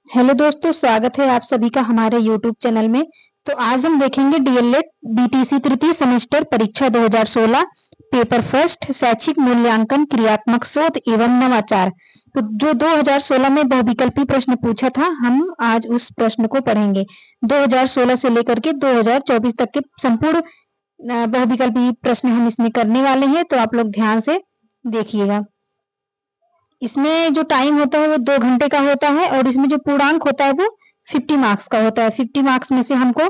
Hello दोस्तों, स्वागत है आप सभी का हमारे यूट्यूब चैनल में। तो आज हम देखेंगे डीएलएड बीटीसी तृतीय सेमेस्टर परीक्षा 2016 पेपर फर्स्ट शैक्षिक मूल्यांकन क्रियात्मक शोध एवं नवाचार। तो जो 2016 में बहुविकल्पी प्रश्न पूछा था, हम आज उस प्रश्न को पढ़ेंगे। 2016 से लेकर के 2024 तक के संपूर्ण बहुविकल्पी प्रश्न हम इसमें करने वाले हैं, तो आप लोग ध्यान से देखिएगा। इसमें जो टाइम होता है वो 2 घंटे का होता है और इसमें जो पूर्णांक होता है वो 50 मार्क्स का होता है। 50 मार्क्स में से हमको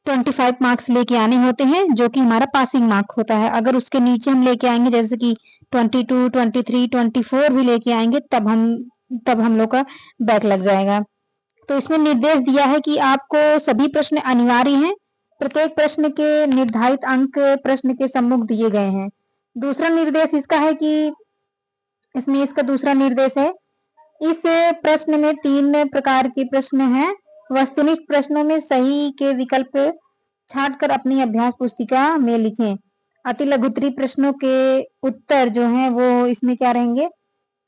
25 मार्क्स लेके आने होते हैं, जो कि हमारा पासिंग मार्क होता है। अगर उसके नीचे हम लेके आएंगे, जैसे कि 22, 23, 24 भी लेके आएंगे, तब हम लोग का बैक लग जाएगा। तो इसमें निर्देश दिया है कि आपको सभी प्रश्न अनिवार्य हैं। प्रत्येक प्रश्न के निर्धारित अंक प्रश्न के सम्मुख दिए गए हैं। दूसरा निर्देश इसका है कि इसमें इसका दूसरा निर्देश है, इस प्रश्न में 3 प्रकार के प्रश्न हैं। वस्तुनिष्ठ प्रश्नों में सही के विकल्प छांटकर अपनी अभ्यास पुस्तिका में लिखें। अति लघुत्तरी प्रश्नों के उत्तर जो हैं वो इसमें क्या रहेंगे,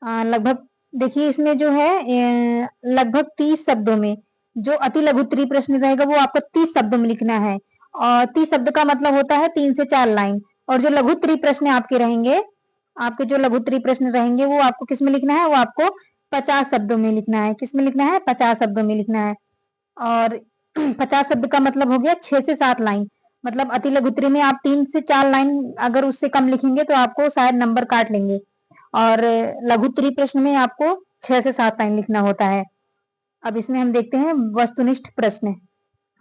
लगभग देखिए इसमें जो है लगभग 30 शब्दों में। जो अति लघुत्तरी प्रश्न रहेगा वो आपको 30 शब्दों में लिखना है, और 30 शब्द का मतलब होता है 3 से 4 लाइन। और जो लघुत्तरी प्रश्न आपके रहेंगे, आपके जो लघुत्तरी प्रश्न रहेंगे वो आपको किस में लिखना है, वो आपको 50 शब्दों में लिखना है। किस में लिखना है? 50 शब्दों में लिखना है। और 50 शब्द का मतलब हो गया 6 से 7 लाइन। मतलब अति लघुत्तरी में आप 3 से 4 लाइन अगर उससे कम लिखेंगे तो आपको शायद नंबर काट लेंगे, और लघुत्तरी प्रश्न में आपको 6 से 7 लाइन लिखना होता है। अब इसमें हम देखते हैं वस्तुनिष्ठ प्रश्न।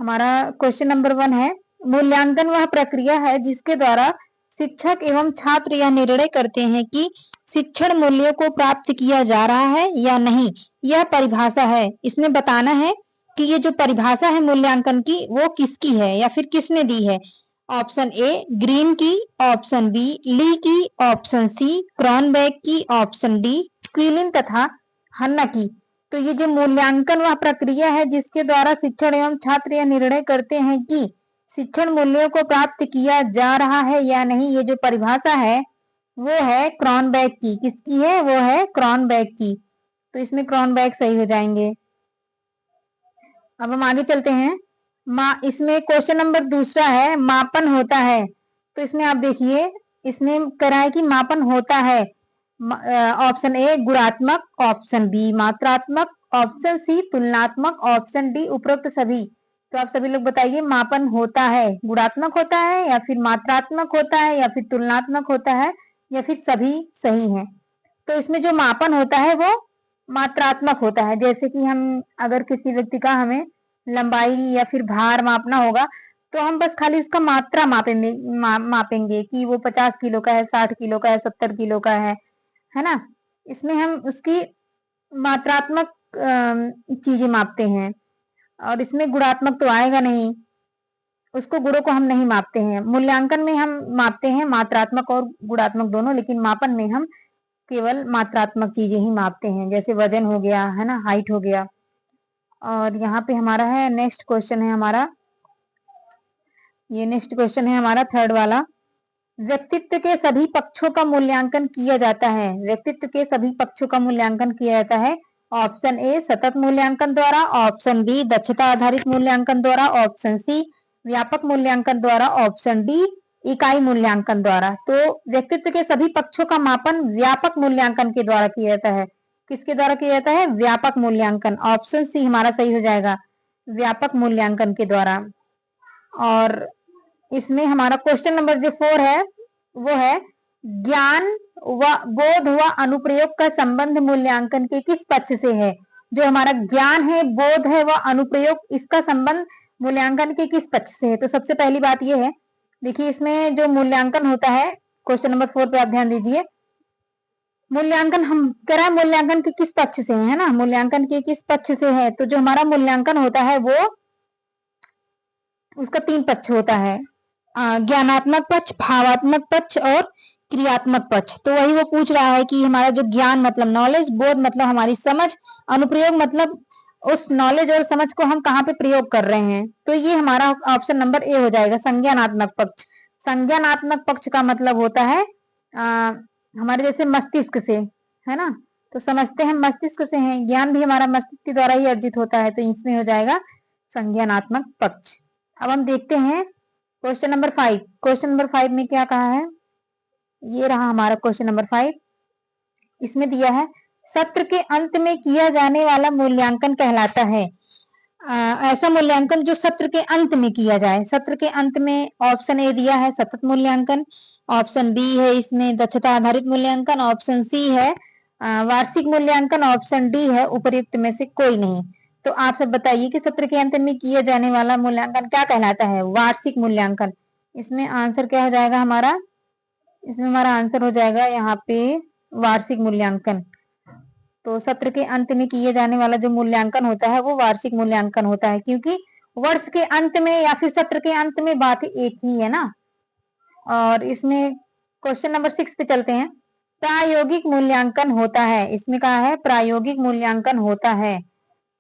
हमारा क्वेश्चन नंबर 1 है, मूल्यांकन वह प्रक्रिया है जिसके द्वारा शिक्षक एवं छात्र यह निर्णय करते हैं कि शिक्षण मूल्यों को प्राप्त किया जा रहा है या नहीं। यह परिभाषा है। इसमें बताना है कि ये जो परिभाषा है मूल्यांकन की, वो किसकी है या फिर किसने दी है। ऑप्शन ए ग्रीन की, ऑप्शन बी ली की, ऑप्शन सी क्रॉनबेक की, ऑप्शन डी क्विलिन तथा हन्ना की। तो ये जो मूल्यांकन वह प्रक्रिया है जिसके द्वारा शिक्षण एवं छात्र यह निर्णय करते हैं कि शिक्षण मूल्यों को प्राप्त किया जा रहा है या नहीं, ये जो परिभाषा है वो है क्रॉनबेक की। किसकी है? वो है क्रॉनबेक की। तो इसमें क्रॉनबेक सही हो जाएंगे। अब हम आगे चलते हैं। इसमें क्वेश्चन नंबर दूसरा है, मापन होता है। तो इसमें आप देखिए, इसमें करा है कि मापन होता है। ऑप्शन ए गुणात्मक, ऑप्शन बी मात्रात्मक, ऑप्शन सी तुलनात्मक, ऑप्शन डी उपरोक्त सभी। तो आप सभी लोग बताइए, मापन होता है गुणात्मक होता है या फिर मात्रात्मक होता है या फिर तुलनात्मक होता है या फिर सभी सही है। तो इसमें जो मापन होता है वो मात्रात्मक होता है। जैसे कि हम अगर किसी व्यक्ति का हमें लंबाई या फिर भार मापना होगा, तो हम बस खाली उसका मात्रा मापेंगे कि वो 50 किलो का है, 60 किलो का है, 70 किलो का है ना। इसमें हम उसकी मात्रात्मक चीजें मापते हैं, और इसमें गुणात्मक तो आएगा नहीं, उसको गुणों को हम नहीं मापते हैं। मूल्यांकन में हम मापते हैं मात्रात्मक और गुणात्मक दोनों, लेकिन मापन में हम केवल मात्रात्मक चीजें ही मापते हैं, जैसे वजन हो गया, है ना, हाइट हो गया। और यहाँ पे हमारा है नेक्स्ट क्वेश्चन है हमारा, ये नेक्स्ट क्वेश्चन है हमारा थर्ड वाला। व्यक्तित्व के सभी पक्षों का मूल्यांकन किया जाता है। व्यक्तित्व के सभी पक्षों का मूल्यांकन किया जाता है। ऑप्शन ए सतत मूल्यांकन द्वारा, ऑप्शन बी दक्षता आधारित मूल्यांकन द्वारा, ऑप्शन सी व्यापक मूल्यांकन द्वारा, ऑप्शन डी इकाई मूल्यांकन द्वारा। तो व्यक्तित्व के सभी पक्षों का मापन व्यापक मूल्यांकन के द्वारा किया जाता है। किसके द्वारा किया जाता है? व्यापक मूल्यांकन। ऑप्शन सी हमारा सही हो जाएगा, व्यापक मूल्यांकन के द्वारा। और इसमें हमारा क्वेश्चन नंबर जो 4 है वो है, ज्ञान व बोध व अनुप्रयोग का संबंध मूल्यांकन के किस पक्ष से है। जो हमारा ज्ञान है, बोध है व अनुप्रयोग, इसका संबंध मूल्यांकन के किस पक्ष से है। तो सबसे पहली बात यह है, देखिए इसमें जो मूल्यांकन होता है क्वेश्चन नंबर 4 पे आप ध्यान दीजिए। मूल्यांकन हम कह रहे हैं मूल्यांकन के किस पक्ष से है ना, मूल्यांकन के किस पक्ष से है। तो जो हमारा मूल्यांकन होता है वो उसका 3 पक्ष होता है, ज्ञानात्मक पक्ष, भावात्मक पक्ष और क्रियात्मक पक्ष। तो वही वो पूछ रहा है कि हमारा जो ज्ञान मतलब नॉलेज, बोध मतलब हमारी समझ, अनुप्रयोग मतलब उस नॉलेज और समझ को हम कहाँ पे प्रयोग कर रहे हैं। तो ये हमारा ऑप्शन नंबर ए हो जाएगा, संज्ञानात्मक पक्ष। संज्ञानात्मक पक्ष का मतलब होता है हमारे जैसे मस्तिष्क से, है ना। तो समझते हैं मस्तिष्क से हैं, ज्ञान भी हमारा मस्तिष्क के द्वारा ही अर्जित होता है, तो इसमें हो जाएगा संज्ञानात्मक पक्ष। अब हम देखते हैं क्वेश्चन नंबर 5। क्वेश्चन नंबर 5 में क्या कहा है, ये रहा हमारा क्वेश्चन नंबर 5। इसमें दिया है सत्र के अंत में किया जाने वाला मूल्यांकन कहलाता है। ऐसा मूल्यांकन जो सत्र के अंत में किया जाए। सत्र के अंत में ऑप्शन ए दिया है सतत मूल्यांकन, ऑप्शन बी है इसमें दक्षता आधारित मूल्यांकन, ऑप्शन सी है वार्षिक मूल्यांकन, ऑप्शन डी है उपर्युक्त में से कोई नहीं। तो आप सब बताइए कि सत्र के अंत में किया जाने वाला मूल्यांकन क्या कहलाता है? वार्षिक मूल्यांकन। इसमें आंसर क्या हो जाएगा हमारा? इसमें हमारा आंसर हो जाएगा यहाँ पे वार्षिक मूल्यांकन। तो सत्र के अंत में किए जाने वाला जो मूल्यांकन होता है वो वार्षिक मूल्यांकन होता है, क्योंकि वर्ष के अंत में या फिर सत्र के अंत में बात एक ही है ना। और इसमें क्वेश्चन नंबर 6 पे चलते हैं। प्रायोगिक मूल्यांकन होता है, इसमें कहा है प्रायोगिक मूल्यांकन होता है।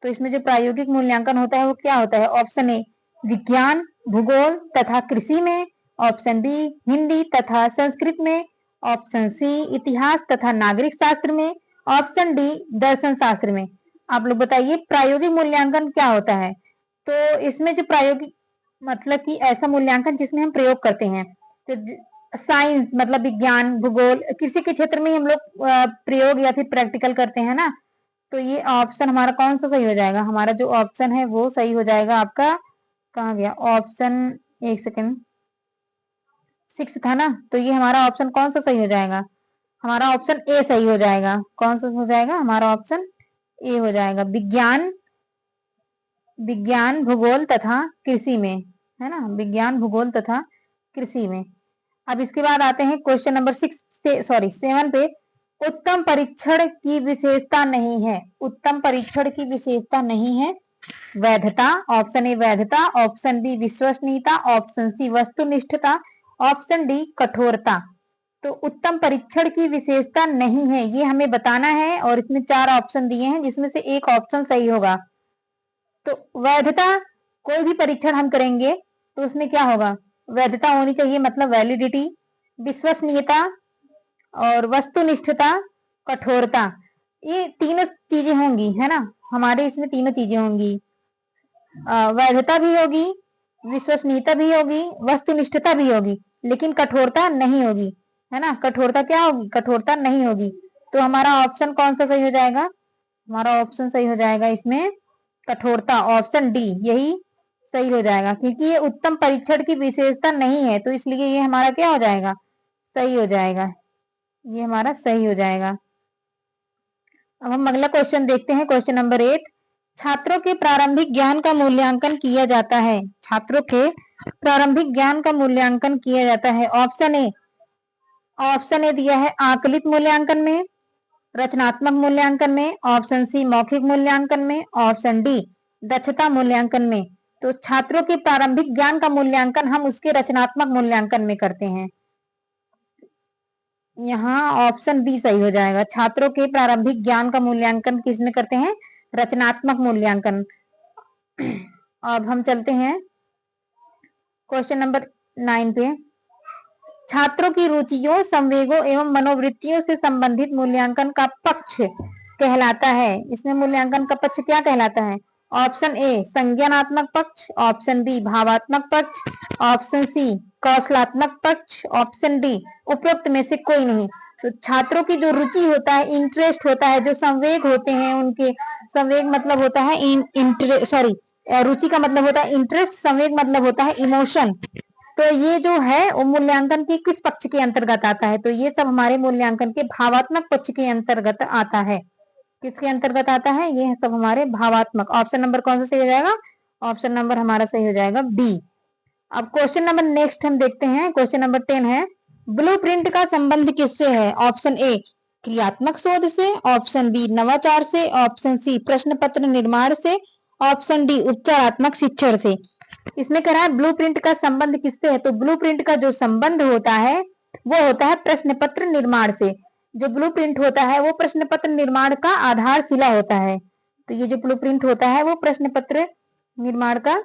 तो इसमें जो प्रायोगिक मूल्यांकन होता है वो क्या होता है? ऑप्शन ए विज्ञान, भूगोल तथा कृषि में, ऑप्शन बी हिंदी तथा संस्कृत में, ऑप्शन सी इतिहास तथा नागरिक शास्त्र में, ऑप्शन डी दर्शन शास्त्र में। आप लोग बताइए प्रायोगिक मूल्यांकन क्या होता है? तो इसमें जो प्रायोगिक मतलब कि ऐसा मूल्यांकन जिसमें हम प्रयोग करते हैं। तो साइंस मतलब विज्ञान, भूगोल, कृषि के क्षेत्र में हम लोग प्रयोग या फिर प्रैक्टिकल करते हैं ना। तो ये ऑप्शन हमारा कौन सा सही हो जाएगा? हमारा जो ऑप्शन है वो सही हो जाएगा आपका, कहाँ गया ऑप्शन, एक सेकेंड, 6 था ना। तो ये हमारा ऑप्शन कौन सा सही हो जाएगा? हमारा ऑप्शन ए सही हो जाएगा। कौन सा हो जाएगा? हमारा ऑप्शन ए हो जाएगा, विज्ञान, विज्ञान भूगोल तथा कृषि में, है ना, विज्ञान भूगोल तथा कृषि में। अब इसके बाद आते हैं क्वेश्चन नंबर 7 पे। उत्तम परीक्षण की विशेषता नहीं है। उत्तम परीक्षण की विशेषता नहीं है। वैधता, ऑप्शन ए वैधता, ऑप्शन बी विश्वसनीयता, ऑप्शन सी वस्तुनिष्ठता, ऑप्शन डी कठोरता। तो उत्तम परीक्षण की विशेषता नहीं है ये हमें बताना है, और इसमें 4 ऑप्शन दिए हैं जिसमें से एक ऑप्शन सही होगा। तो वैधता, कोई भी परीक्षण हम करेंगे तो उसमें क्या होगा? वैधता होनी चाहिए, मतलब वैलिडिटी, विश्वसनीयता और वस्तुनिष्ठता, कठोरता, ये तीनों चीजें होंगी, है ना। हमारे इसमें तीनों चीजें होंगी, वैधता भी होगी, विश्वसनीयता भी होगी, वस्तुनिष्ठता भी होगी, लेकिन कठोरता नहीं होगी, है ना। कठोरता क्या होगी? कठोरता नहीं होगी। तो हमारा ऑप्शन कौन सा सही हो जाएगा? हमारा ऑप्शन सही हो जाएगा इसमें कठोरता, ऑप्शन डी, यही सही हो जाएगा, क्योंकि ये उत्तम परीक्षण की विशेषता नहीं है, तो इसलिए ये हमारा क्या हो जाएगा? सही हो जाएगा, ये हमारा सही हो जाएगा। अब हम अगला क्वेश्चन देखते हैं, क्वेश्चन नंबर 8। छात्रों के प्रारंभिक ज्ञान का मूल्यांकन किया जाता है। छात्रों के प्रारंभिक ज्ञान का मूल्यांकन किया जाता है। ऑप्शन ए दिया है आकलित मूल्यांकन में, रचनात्मक मूल्यांकन में, ऑप्शन सी मौखिक मूल्यांकन में, ऑप्शन डी दक्षता मूल्यांकन में। तो छात्रों के प्रारंभिक ज्ञान का मूल्यांकन हम उसके रचनात्मक मूल्यांकन में करते हैं। यहाँ ऑप्शन बी सही हो जाएगा। छात्रों के प्रारंभिक ज्ञान का मूल्यांकन किसमें करते हैं? रचनात्मक मूल्यांकन। अब हम चलते हैं क्वेश्चन नंबर 9 पे। छात्रों की रुचियों, संवेगों एवं मनोवृत्तियों से संबंधित मूल्यांकन का पक्ष कहलाता है। इसमें मूल्यांकन का पक्ष क्या कहलाता है? ऑप्शन ए संज्ञानात्मक पक्ष, ऑप्शन बी भावात्मक पक्ष, ऑप्शन सी कौशलात्मक पक्ष, ऑप्शन डी उपरोक्त में से कोई नहीं। तो छात्रों की जो रुचि होता है, इंटरेस्ट होता है, जो संवेग होते हैं उनके, संवेग मतलब होता है रुचि का मतलब होता है इंटरेस्ट, संवेग मतलब होता है इमोशन। तो ये जो है वो मूल्यांकन के किस पक्ष के अंतर्गत आता है? तो ये सब हमारे मूल्यांकन के भावात्मक पक्ष के अंतर्गत आता है। किसके अंतर्गत आता है? ये सब हमारे भावात्मक। ऑप्शन नंबर कौन सा सही हो जाएगा? ऑप्शन नंबर हमारा सही हो जाएगा बी। अब क्वेश्चन नंबर नेक्स्ट हम देखते हैं, क्वेश्चन नंबर 10 है, ब्लूप्रिंट का संबंध किससे है? ऑप्शन ए क्रियात्मक शोध से, ऑप्शन बी नवाचार से, ऑप्शन सी प्रश्न पत्र निर्माण से, ऑप्शन डी उपचारात्मक शिक्षण से। इसमें कह रहा है ब्लूप्रिंट का संबंध किससे है? तो ब्लूप्रिंट का जो संबंध होता है वो होता है प्रश्न पत्र निर्माण से। जो ब्लूप्रिंट होता है वो प्रश्न पत्र निर्माण का आधारशिला होता है। तो ये जो ब्लूप्रिंट होता है वो प्रश्न पत्र निर्माण का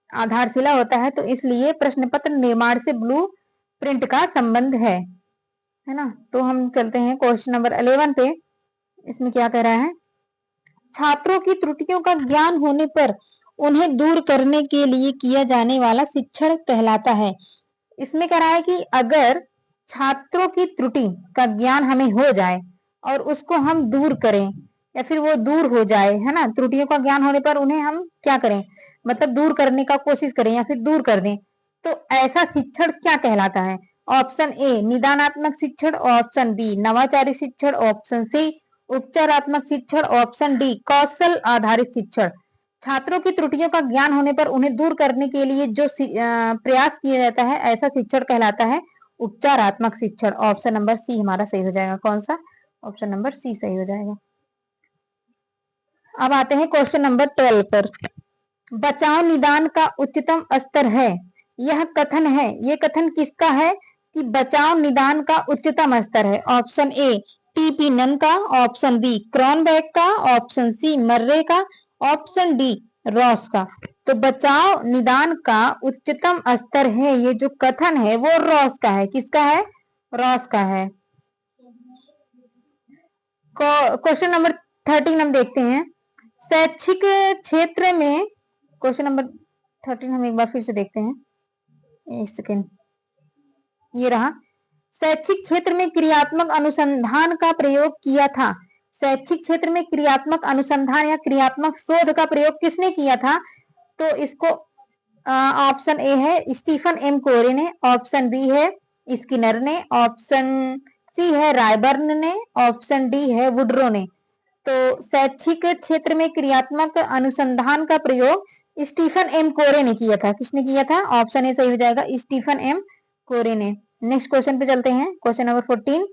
आधारशिला होता है, तो इसलिए प्रश्न पत्र निर्माण से ब्लूप्रिंट का संबंध है ना। तो हम चलते हैं क्वेश्चन नंबर 11 पे। इसमें क्या कह रहा है, छात्रों की त्रुटियों का ज्ञान होने पर उन्हें दूर करने के लिए किया जाने वाला शिक्षण कहलाता है। इसमें कह रहा है कि अगर छात्रों की त्रुटि का ज्ञान हमें हो जाए और उसको हम दूर करें या फिर वो दूर हो जाए, है ना, त्रुटियों का ज्ञान होने पर उन्हें हम क्या करें, मतलब दूर करने का कोशिश करें या फिर दूर कर दें, तो ऐसा शिक्षण क्या कहलाता है। ऑप्शन ए निदानात्मक शिक्षण, ऑप्शन बी नवाचारी शिक्षण, ऑप्शन सी उपचारात्मक शिक्षण, ऑप्शन डी कौशल आधारित शिक्षण। छात्रों की त्रुटियों का ज्ञान होने पर उन्हें दूर करने के लिए जो प्रयास किया जाता है ऐसा शिक्षण कहलाता है उपचारात्मक शिक्षण। ऑप्शन नंबर सी हमारा सही हो जाएगा। कौन सा? ऑप्शन नंबर सी सही हो जाएगा। अब आते हैं क्वेश्चन नंबर 12 पर। बचाव निदान का उच्चतम स्तर है, यह कथन है, ये कथन किसका है कि बचाव निदान का उच्चतम स्तर है। ऑप्शन ए टीपी नन का, ऑप्शन बी क्रॉनबैक का, ऑप्शन सी मर्रे का, ऑप्शन डी रॉस का। तो बचाव निदान का उच्चतम स्तर है, ये जो कथन है वो रॉस का है। किसका है? रॉस का है। क्वेश्चन नंबर 13 हम देखते हैं। शैक्षिक क्षेत्र में, क्वेश्चन नंबर 13 हम एक बार फिर से देखते हैं, एक सेकेंड, ये रहा। शैक्षिक क्षेत्र में क्रियात्मक अनुसंधान का प्रयोग किया था। शैक्षिक क्षेत्र में क्रियात्मक अनुसंधान या क्रियात्मक शोध का प्रयोग किसने किया था? तो इसको ऑप्शन ए है स्टीफन एम कोरे ने, ऑप्शन बी है स्किनर ने, ऑप्शन सी है रायबर्न ने, ऑप्शन डी है वुड्रो ने। तो शैक्षिक क्षेत्र में क्रियात्मक अनुसंधान का प्रयोग स्टीफन एम कोरे ने किया था। किसने किया था? ऑप्शन ए सही हो जाएगा, स्टीफन एम कोरे ने। नेक्स्ट क्वेश्चन पे चलते हैं, क्वेश्चन नंबर 14।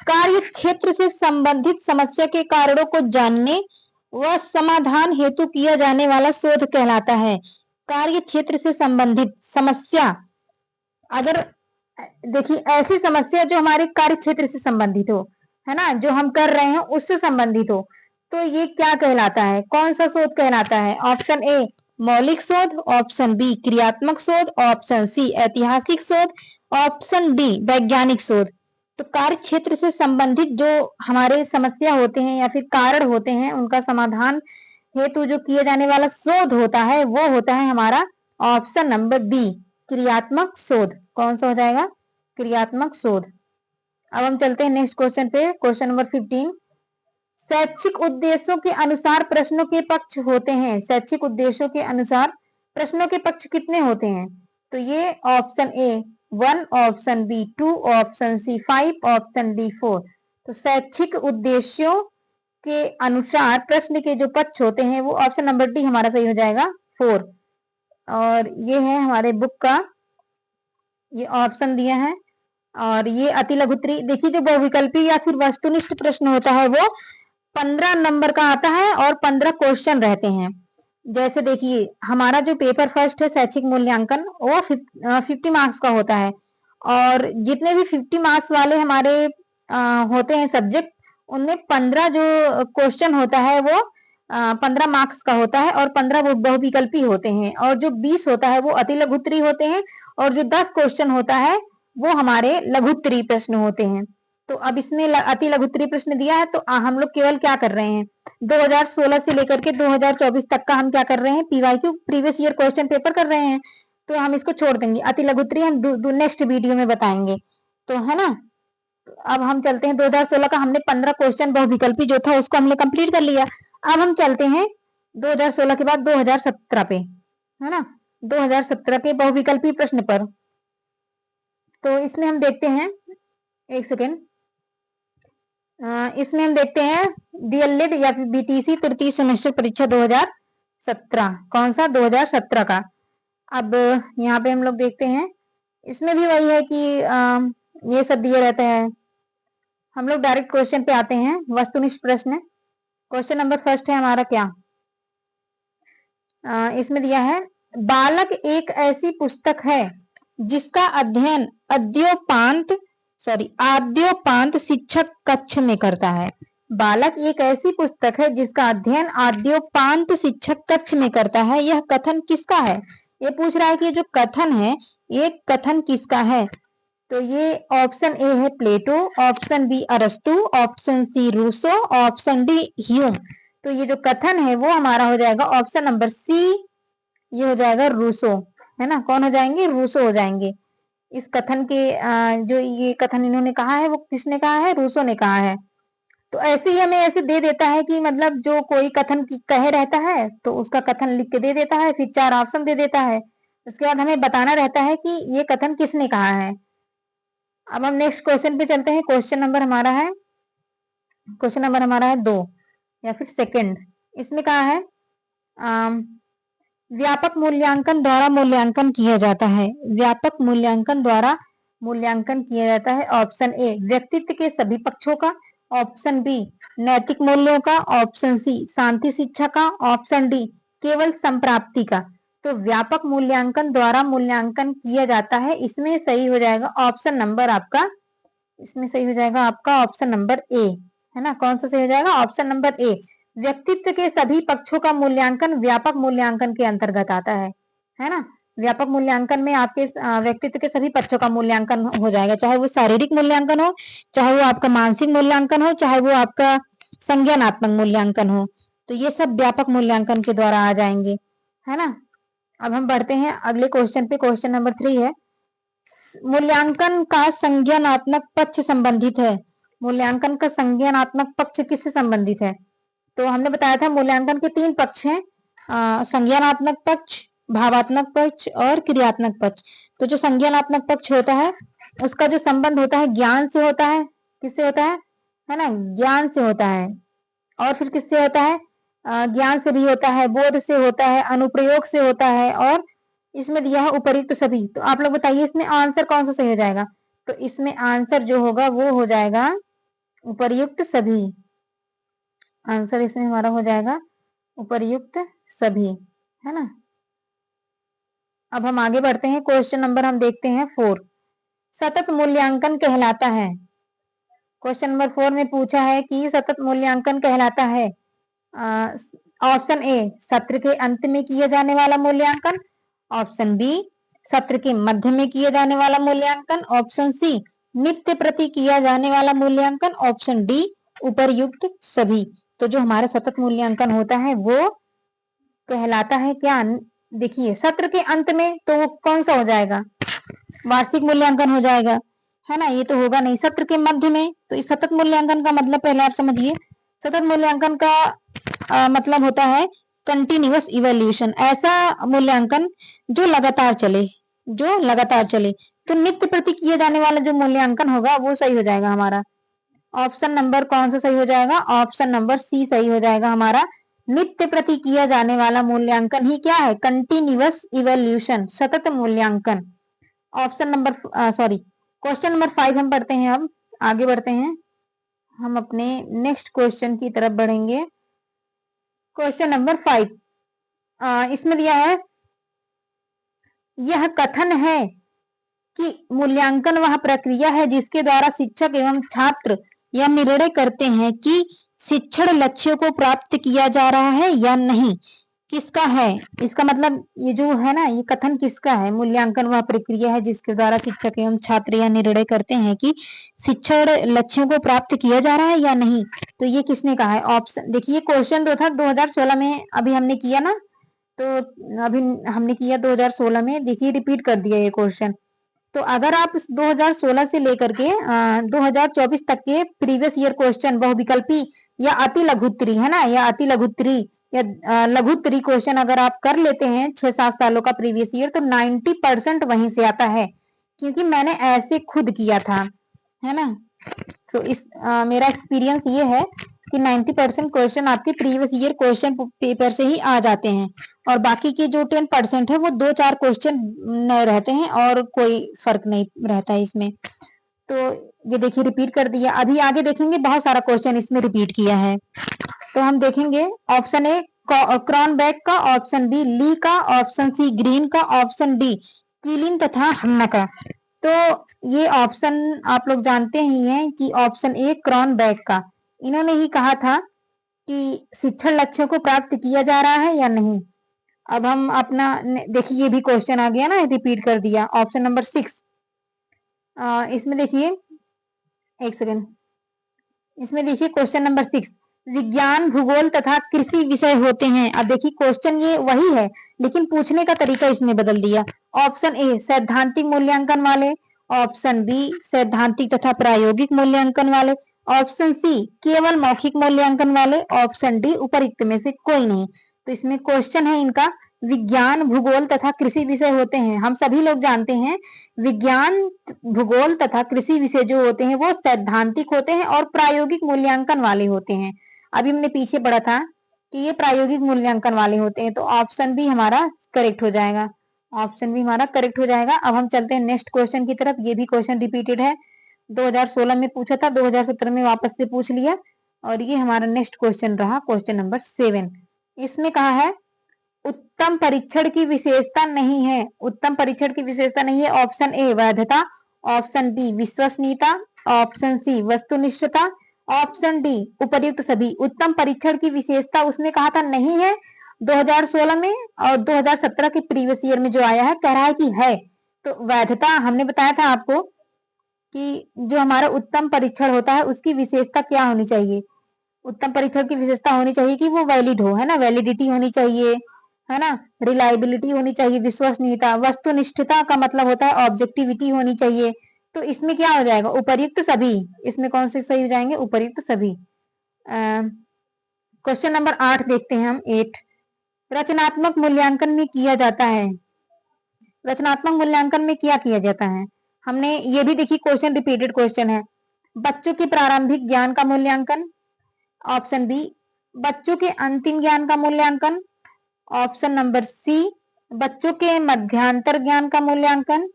कार्य क्षेत्र से संबंधित समस्या के कारणों को जानने व समाधान हेतु किया जाने वाला शोध कहलाता है। कार्य क्षेत्र से संबंधित समस्या, अगर देखिए ऐसी समस्या जो हमारे कार्य क्षेत्र से संबंधित हो, है ना, जो हम कर रहे हैं उससे संबंधित हो, तो ये क्या कहलाता है? कौन सा शोध कहलाता है? ऑप्शन ए मौलिक शोध, ऑप्शन बी क्रियात्मक शोध, ऑप्शन सी ऐतिहासिक शोध, ऑप्शन डी वैज्ञानिक शोध। तो कार्य क्षेत्र से संबंधित जो हमारे समस्या होते हैं या फिर कारण होते हैं उनका समाधान हेतु जो किए जाने वाला शोध होता है वो होता है हमारा ऑप्शन नंबर बी क्रियात्मक शोध। कौन सा हो जाएगा? क्रियात्मक शोध। अब हम चलते हैं नेक्स्ट क्वेश्चन पे, क्वेश्चन नंबर 15। शैक्षिक उद्देश्यों के अनुसार प्रश्नों के पक्ष होते हैं। शैक्षिक उद्देश्यों के अनुसार प्रश्नों के पक्ष कितने होते हैं? तो ये option A 1, option B 2, option C 5, option D 4। तो शैक्षिक उद्देश्यों के अनुसार प्रश्न के जो पक्ष होते हैं वो ऑप्शन नंबर डी हमारा सही हो जाएगा 4। और ये है हमारे बुक का ये ऑप्शन दिया है। और ये अति लघुत्तरी, देखिए जो बहुविकल्पी या फिर वस्तुनिष्ठ प्रश्न होता है वो 15 नंबर का आता है और 15 क्वेश्चन रहते हैं। जैसे देखिए हमारा जो पेपर फर्स्ट है शैक्षिक मूल्यांकन वो 50 मार्क्स का होता है, और जितने भी 50 मार्क्स वाले हमारे होते हैं सब्जेक्ट, उनमें 15 जो क्वेश्चन होता है वो 15 मार्क्स का होता है और 15 वो बहुविकल्पी होते हैं, और जो 20 होता है वो अति लघुत्तरी होते हैं, और जो 10 क्वेश्चन होता है वो हमारे लघुत्तरी प्रश्न होते हैं। तो अब इसमें अति लघुत्तरी प्रश्न दिया है, तो हम लोग केवल क्या कर रहे हैं 2016 से लेकर के 2024 तक का हम क्या कर रहे हैं PYQ previous year question paper कर रहे हैं, तो हम इसको छोड़ देंगे। अति लघुत्तरी हम नेक्स्ट वीडियो में बताएंगे, तो है ना। अब हम चलते हैं 2016 का हमने 15 क्वेश्चन बहुविकल्पी जो था उसको हमने कंप्लीट कर लिया। अब हम चलते हैं 2016 के बाद 2017 पे, है ना, 2017 के बहुविकल्पी प्रश्न पर। तो इसमें हम देखते हैं, एक सेकेंड, इसमें हम देखते हैं डीएलएड या फिर बीटीसी तृतीय सेमेस्टर परीक्षा 2017। कौन सा? 2017 का। अब यहाँ पे हम लोग देखते हैं, इसमें भी वही है कि ये सब दिया रहता है। हम लोग डायरेक्ट क्वेश्चन पे आते हैं, वस्तुनिष्ठ प्रश्न। क्वेश्चन नंबर फर्स्ट है हमारा क्या, इसमें दिया है बालक एक ऐसी पुस्तक है जिसका अध्ययन आद्योपांत शिक्षक कक्ष में करता है। बालक एक ऐसी पुस्तक है जिसका अध्ययन आद्योपांत शिक्षक कक्ष में करता है, यह कथन किसका है? ये पूछ रहा है कि जो कथन है ये कथन किसका है। तो ये ऑप्शन ए है प्लेटो, ऑप्शन बी अरस्तु, option C Rousseau, option D Hume. तो ये जो कथन है वो हमारा हो जाएगा ऑप्शन नंबर सी, ये हो जाएगा रूसो, है ना। कौन हो जाएंगे? रूसो हो जाएंगे। इस कथन के जो ये कथन इन्होंने कहा है वो किसने कहा है? रूसो ने कहा है। तो ऐसे ही हमें ऐसे दे देता है कि मतलब जो कोई कथन कहे रहता है तो उसका कथन लिख के दे देता है, फिर 4 ऑप्शन दे देता है। उसके बाद हमें बताना रहता है कि ये कथन किसने कहा है। अब हम नेक्स्ट क्वेश्चन पे चलते हैं। क्वेश्चन नंबर हमारा है 2 या फिर सेकंड। इसमें कहा है व्यापक मूल्यांकन द्वारा मूल्यांकन किया जाता है। व्यापक मूल्यांकन द्वारा मूल्यांकन किया जाता है। ऑप्शन ए व्यक्तित्व के सभी पक्षों का, ऑप्शन बी नैतिक मूल्यों का, ऑप्शन सी शांति शिक्षा का, ऑप्शन डी केवल संप्राप्ति का। तो व्यापक मूल्यांकन द्वारा मूल्यांकन किया जाता है, इसमें सही हो जाएगा ऑप्शन नंबर आपका, इसमें सही हो जाएगा आपका ऑप्शन नंबर ए, है ना। कौन सा सही हो जाएगा? Option number A. व्यक्तित्व के सभी पक्षों का मूल्यांकन व्यापक मूल्यांकन के अंतर्गत आता है ना। व्यापक मूल्यांकन में आपके व्यक्तित्व के सभी पक्षों का मूल्यांकन हो जाएगा, चाहे वो शारीरिक मूल्यांकन हो, चाहे वो आपका मानसिक मूल्यांकन हो, चाहे वो आपका संज्ञानात्मक मूल्यांकन हो। तो ये सब व्यापक मूल्यांकन के द्वारा आ जाएंगे, है ना। अब हम बढ़ते हैं अगले क्वेश्चन पे। क्वेश्चन नंबर 3 है मूल्यांकन का संज्ञानात्मक पक्ष संबंधित है। मूल्यांकन का संज्ञानात्मक पक्ष किससे संबंधित है? तो हमने बताया था मूल्यांकन के 3 पक्ष हैं, संज्ञानात्मक पक्ष, भावात्मक पक्ष और क्रियात्मक पक्ष। तो जो संज्ञानात्मक पक्ष होता है उसका जो संबंध होता है ज्ञान से होता है। किससे होता है ना, ज्ञान से होता है। और फिर किससे होता है? ज्ञान से भी होता है, बोध से होता है, अनुप्रयोग से होता है, और इसमें दिया है उपर्युक्त सभी। तो आप लोग बताइए इसमें आंसर कौन सा सही हो जाएगा? तो इसमें आंसर जो होगा वो हो जाएगा उपर्युक्त सभी। आंसर इसमें हमारा हो जाएगा उपर्युक्त सभी, है ना। अब हम आगे बढ़ते हैं। क्वेश्चन नंबर हम देखते हैं 4। सतत मूल्यांकन कहलाता है। क्वेश्चन नंबर 4 में पूछा है कि सतत मूल्यांकन कहलाता है। ऑप्शन ए सत्र के अंत में किए जाने वाला मूल्यांकन, ऑप्शन बी सत्र के मध्य में किए जाने वाला मूल्यांकन, ऑप्शन सी नित्य प्रति किया जाने वाला मूल्यांकन, ऑप्शन डी उपर्युक्त सभी। तो जो हमारा सतत मूल्यांकन होता है वो कहलाता है क्या? देखिए सत्र के अंत में तो वो कौन सा हो जाएगा? वार्षिक मूल्यांकन हो जाएगा, है ना। ये तो होगा नहीं। सत्र के मध्य में, तो इस सतत मूल्यांकन का मतलब पहले आप समझिए। सतत मूल्यांकन का मतलब होता है कंटिन्यूअस इवैल्यूएशन, ऐसा मूल्यांकन जो लगातार चले। तो नित्य प्रति किए जाने वाला जो मूल्यांकन होगा वो सही हो जाएगा हमारा। ऑप्शन नंबर कौन सा सही हो जाएगा? ऑप्शन नंबर सी सही हो जाएगा हमारा। नित्य प्रति किया जाने वाला मूल्यांकन ही क्या है? कंटिन्यूअस इवैल्यूएशन, सतत मूल्यांकन। Option number sorry question number 5 हम पढ़ते हैं। अब आगे बढ़ते हैं, हम अपने नेक्स्ट क्वेश्चन की तरफ बढ़ेंगे। क्वेश्चन नंबर 5 इसमें दिया है यह कथन है कि मूल्यांकन वह प्रक्रिया है जिसके द्वारा शिक्षक एवं छात्र यह निर्णय करते हैं कि शिक्षण लक्ष्यों को प्राप्त किया जा रहा है या नहीं। किसका है? इसका मतलब ये जो है ना, ये कथन किसका है? मूल्यांकन वह प्रक्रिया है जिसके द्वारा शिक्षक एवं छात्र यह निर्णय करते हैं कि शिक्षण लक्ष्यों को प्राप्त किया जा रहा है या नहीं। तो ये किसने कहा है? ऑप्शन देखिए, क्वेश्चन जो था 2016 में अभी हमने किया ना, तो अभी हमने किया 2016 में। देखिए रिपीट कर दिया ये क्वेश्चन। तो अगर आप 2016 से लेकर के 2024 तक के प्रीवियस ईयर क्वेश्चन बहुविकल्पी या अति लघुत्तरी, है ना, या अति लघुत्तरी या लघुत्तरी क्वेश्चन अगर आप कर लेते हैं 6-7 सालों का प्रीवियस ईयर, तो 90% वहीं से आता है, क्योंकि मैंने ऐसे खुद किया था, है ना। तो मेरा एक्सपीरियंस ये है कि 90% क्वेश्चन आपके प्रीवियस ईयर क्वेश्चन पेपर से ही आ जाते हैं, और बाकी के जो 10% है वो 2-4 क्वेश्चन नए रहते हैं और कोई फर्क नहीं रहता है इसमें। तो ये देखिए रिपीट कर दिया। अभी आगे देखेंगे बहुत सारा क्वेश्चन इसमें रिपीट किया है। तो हम देखेंगे ऑप्शन ए क्रॉनबैक का, ऑप्शन बी ली का, ऑप्शन सी ग्रीन का, ऑप्शन डी क्विलिन तथा हन्ना का। तो ये ऑप्शन आप लोग जानते ही हैं कि ऑप्शन ए क्रॉनबैक का, इन्होंने ही कहा था कि शिक्षण लक्ष्यों को प्राप्त किया जा रहा है या नहीं। अब हम अपना देखिए, ये भी क्वेश्चन आ गया ना, रिपीट कर दिया। ऑप्शन नंबर 6 इसमें देखिए, एक सेकेंड, इसमें देखिए क्वेश्चन नंबर 6, विज्ञान, भूगोल तथा कृषि विषय होते हैं। अब देखिए क्वेश्चन ये वही है, लेकिन पूछने का तरीका इसने बदल दिया। ऑप्शन ए सैद्धांतिक मूल्यांकन वाले, ऑप्शन बी सैद्धांतिक तथा प्रायोगिक मूल्यांकन वाले, ऑप्शन सी केवल मौखिक मूल्यांकन वाले, ऑप्शन डी उपरोक्त में से कोई नहीं। तो इसमें क्वेश्चन है इनका, विज्ञान, भूगोल तथा कृषि विषय होते हैं। हम सभी लोग जानते हैं विज्ञान, भूगोल तथा कृषि विषय जो होते हैं वो सैद्धांतिक होते हैं और प्रायोगिक मूल्यांकन वाले होते हैं। अभी हमने पीछे पढ़ा था कि ये प्रायोगिक मूल्यांकन वाले होते हैं, तो ऑप्शन भी हमारा करेक्ट हो जाएगा। ऑप्शन भी हमारा करेक्ट हो जाएगा। अब हम चलते हैं नेक्स्ट क्वेश्चन की तरफ। ये भी क्वेश्चन रिपीटेड है, 2016 में पूछा था, 2017 में वापस से पूछ लिया, और ये हमारा नेक्स्ट क्वेश्चन रहा, क्वेश्चन नंबर 7। इसमें कहा है उत्तम परीक्षण की विशेषता नहीं है। उत्तम परीक्षण की विशेषता नहीं है। ऑप्शन ए वैधता, ऑप्शन बी विश्वसनीयता, ऑप्शन सी वस्तुनिष्ठता, ऑप्शन डी उपर्युक्त सभी। उत्तम परीक्षण की विशेषता उसने कहा था नहीं है 2016 में, और 2017 के प्रीवियस ईयर में जो आया है कह रहा है कि है। तो वैधता हमने बताया था आपको कि जो हमारा उत्तम परीक्षण होता है उसकी विशेषता क्या होनी चाहिए। उत्तम परीक्षण की विशेषता होनी चाहिए कि वो वैलिड हो, है ना, वैलिडिटी होनी चाहिए, है ना, रिलायबिलिटी होनी चाहिए, विश्वसनीयता, वस्तुनिष्ठता का मतलब होता है ऑब्जेक्टिविटी होनी चाहिए। तो इसमें क्या हो जाएगा, उपर्युक्त सभी। इसमें कौन से सही हो जाएंगे, उपर्युक्त सभी। क्वेश्चन नंबर 8 देखते हैं हम, 8, रचनात्मक मूल्यांकन में किया जाता है। रचनात्मक मूल्यांकन में क्या किया जाता है, हमने ये भी देखी, क्वेश्चन रिपीटेड क्वेश्चन है। बच्चों के प्रारंभिक ज्ञान का मूल्यांकन, ऑप्शन बी बच्चों के अंतिम ज्ञान का मूल्यांकन, ऑप्शन नंबर सी बच्चों के मध्यांतर ज्ञान का मूल्यांकन,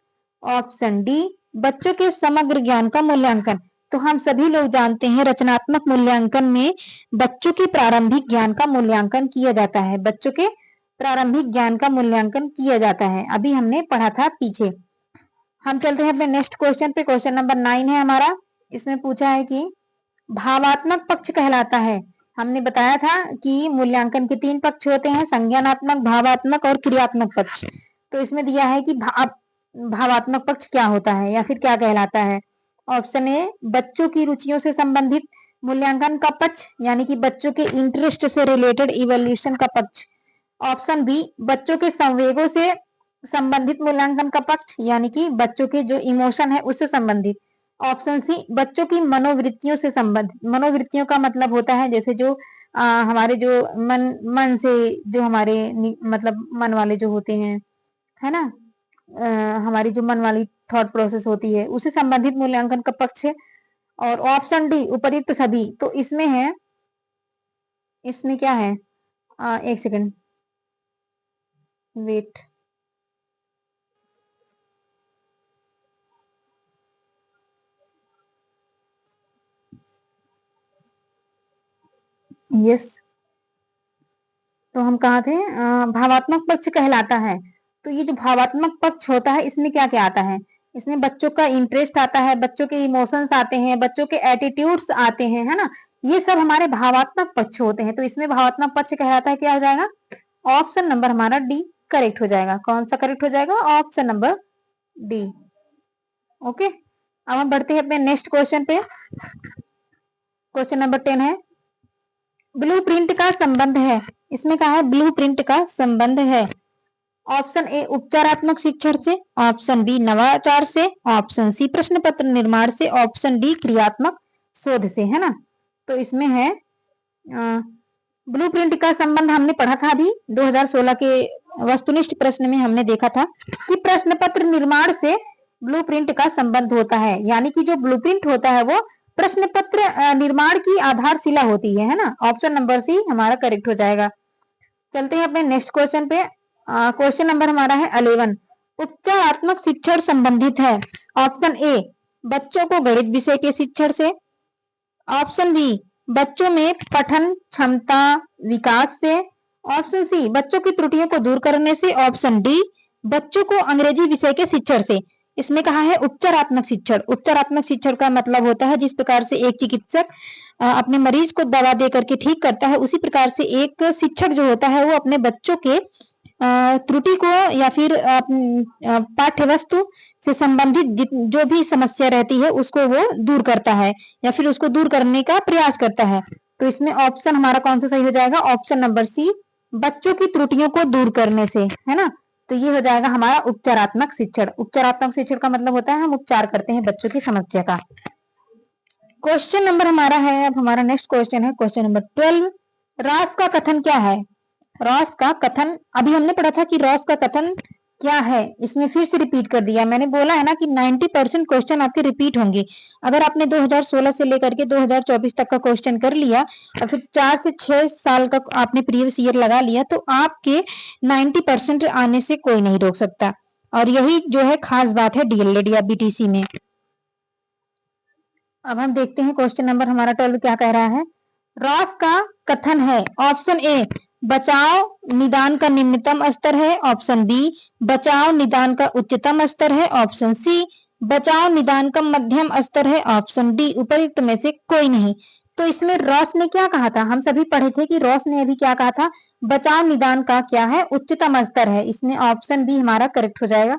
ऑप्शन डी बच्चों के समग्र ज्ञान का मूल्यांकन। तो हम सभी लोग जानते हैं रचनात्मक मूल्यांकन में बच्चों के प्रारंभिक ज्ञान का मूल्यांकन किया जाता है। बच्चों के प्रारंभिक ज्ञान का मूल्यांकन किया जाता है, अभी हमने पढ़ा था पीछे। हम चलते हैं अपने नेक्स्ट क्वेश्चन पे। क्वेश्चन नंबर 9 है हमारा। इसमें पूछा है कि भावात्मक पक्ष कहलाता है। हमने बताया था कि मूल्यांकन के 3 पक्ष होते हैं, संज्ञानात्मक, भावात्मक और क्रियात्मक पक्ष। तो इसमें दिया है कि भावात्मक पक्ष क्या होता है या फिर क्या कहलाता है। ऑप्शन ए बच्चों की रुचियों से संबंधित मूल्यांकन का पक्ष, यानी कि बच्चों के इंटरेस्ट से रिलेटेड इवैल्यूएशन का पक्ष। ऑप्शन बी बच्चों के संवेगों से संबंधित मूल्यांकन का पक्ष, यानी कि बच्चों के जो इमोशन है उससे संबंधित। ऑप्शन सी बच्चों की मनोवृत्तियों से संबंधित। मनोवृत्तियों का मतलब होता है जैसे जो हमारे जो मन से जो हमारे मतलब मन वाले जो होते हैं, है ना, हमारी जो मन वाली थॉट प्रोसेस होती है उससे संबंधित मूल्यांकन का पक्ष है। और ऑप्शन डी उपर्युक्त सभी। तो इसमें है, इसमें क्या है, एक सेकंड वेट, यस, तो हम कहा थे भावात्मक पक्ष कहलाता है। तो ये जो भावात्मक पक्ष होता है इसमें क्या क्या आता है, इसमें बच्चों का इंटरेस्ट आता है, बच्चों के इमोशंस आते हैं, बच्चों के एटीट्यूड्स आते हैं, है ना, ये सब हमारे भावात्मक पक्ष होते हैं। तो इसमें भावात्मक पक्ष कहलाता है, क्या हो जाएगा, ऑप्शन नंबर हमारा डी करेक्ट हो जाएगा। कौन सा करेक्ट हो जाएगा, ऑप्शन नंबर डी। ओके, अब हम बढ़ते हैं अपने नेक्स्ट क्वेश्चन पे। क्वेश्चन नंबर 10 है, ब्लूप्रिंट का संबंध है। इसमें कहा है ब्लूप्रिंट का संबंध है। ऑप्शन ए उपचारात्मक शिक्षण से, ऑप्शन बी नवाचार से, ऑप्शन सी प्रश्न पत्र निर्माण से, ऑप्शन डी क्रियात्मक शोध से, है ना। तो इसमें है ब्लूप्रिंट का संबंध हमने पढ़ा था अभी 2016 के वस्तुनिष्ठ प्रश्न में हमने देखा था कि प्रश्न पत्र निर्माण से ब्लूप्रिंट का संबंध होता है, यानी कि जो ब्लूप्रिंट होता है वो प्रश्न पत्र निर्माण की आधारशिला होती है ना। ऑप्शन नंबर सी हमारा करेक्ट हो जाएगा। चलते हैं अपने नेक्स्ट क्वेश्चन पे। क्वेश्चन नंबर हमारा है 11, उपचारात्मक शिक्षण संबंधित है। ऑप्शन ए बच्चों को गणित विषय के शिक्षण से, ऑप्शन बी बच्चों में पठन क्षमता विकास से, ऑप्शन सी बच्चों की त्रुटियों को दूर करने से, ऑप्शन डी बच्चों को अंग्रेजी विषय के शिक्षण से। इसमें कहा है उपचारात्मक शिक्षण। उपचारात्मक शिक्षण का मतलब होता है जिस प्रकार से एक चिकित्सक अपने मरीज को दवा दे करके ठीक करता है, उसी प्रकार से एक शिक्षक जो होता है वो अपने बच्चों के त्रुटि को या फिर पाठ्य वस्तु से संबंधित जो भी समस्या रहती है उसको वो दूर करता है या फिर उसको दूर करने का प्रयास करता है। तो इसमें ऑप्शन हमारा कौन सा सही हो जाएगा? ऑप्शन नंबर सी, बच्चों की त्रुटियों को दूर करने से, है ना। तो ये हो जाएगा हमारा उपचारात्मक शिक्षण। उपचारात्मक शिक्षण का मतलब होता है हम उपचार करते हैं बच्चों की समस्या का। क्वेश्चन नंबर हमारा है, अब हमारा नेक्स्ट क्वेश्चन है क्वेश्चन नंबर 12। रॉस का कथन क्या है? रॉस का कथन, अभी हमने पढ़ा था कि रॉस का कथन क्या है, इसमें फिर से रिपीट कर दिया। मैंने बोला है ना कि 90% क्वेश्चन आपके रिपीट होंगे। अगर आपने 2016 से लेकर के 2024 तक का क्वेश्चन कर लिया और फिर 4 से 6 साल का आपने प्रीवियस ईयर लगा लिया तो आपके 90% आने से कोई नहीं रोक सकता। और यही जो है खास बात है डीएलएड या बीटीसी में। अब हम देखते हैं क्वेश्चन नंबर हमारा 12 क्या कह रहा है। रॉस का कथन है, ऑप्शन ए बचाव निदान का निम्नतम स्तर है, ऑप्शन बी बचाव निदान का उच्चतम स्तर है, ऑप्शन सी बचाव निदान का मध्यम स्तर है, ऑप्शन डी उपयुक्त में से कोई नहीं। तो इसमें रॉस ने क्या कहा था? हम सभी पढ़े थे कि रॉस ने अभी क्या कहा था? बचाव निदान का क्या है? उच्चतम स्तर है। इसमें ऑप्शन बी हमारा करेक्ट हो जाएगा।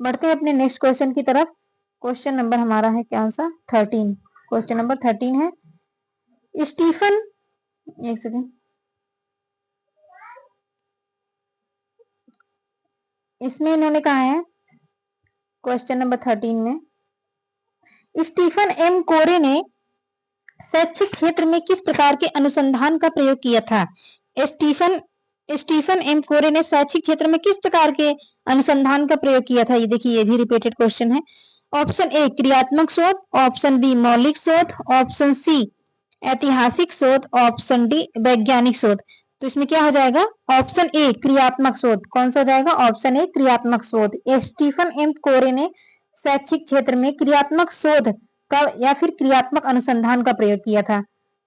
बढ़ते हैं अपने नेक्स्ट क्वेश्चन की तरफ। क्वेश्चन नंबर हमारा है क्या सा 13। क्वेश्चन नंबर 13 है स्टीफन, एक सेकेंड, इसमें इन्होंने कहा है क्वेश्चन नंबर 13 में स्टीफन एम कोरे ने शैक्षिक क्षेत्र में किस प्रकार के अनुसंधान का प्रयोग किया था? स्टीफन एम कोरे ने शैक्षिक क्षेत्र में किस प्रकार के अनुसंधान का प्रयोग किया था? ये देखिए ये भी रिपीटेड क्वेश्चन है। ऑप्शन ए क्रियात्मक शोध, ऑप्शन बी मौलिक शोध, ऑप्शन सी ऐतिहासिक शोध, ऑप्शन डी वैज्ञानिक शोध। तो इसमें क्या हो जाएगा? ऑप्शन ए क्रियात्मक शोध। कौन सा हो जाएगा? ऑप्शन ए क्रियात्मक शोध। स्टीफन एम कोरे ने शैक्षिक क्षेत्र में क्रियात्मक शोध का या फिर क्रियात्मक अनुसंधान का प्रयोग किया था।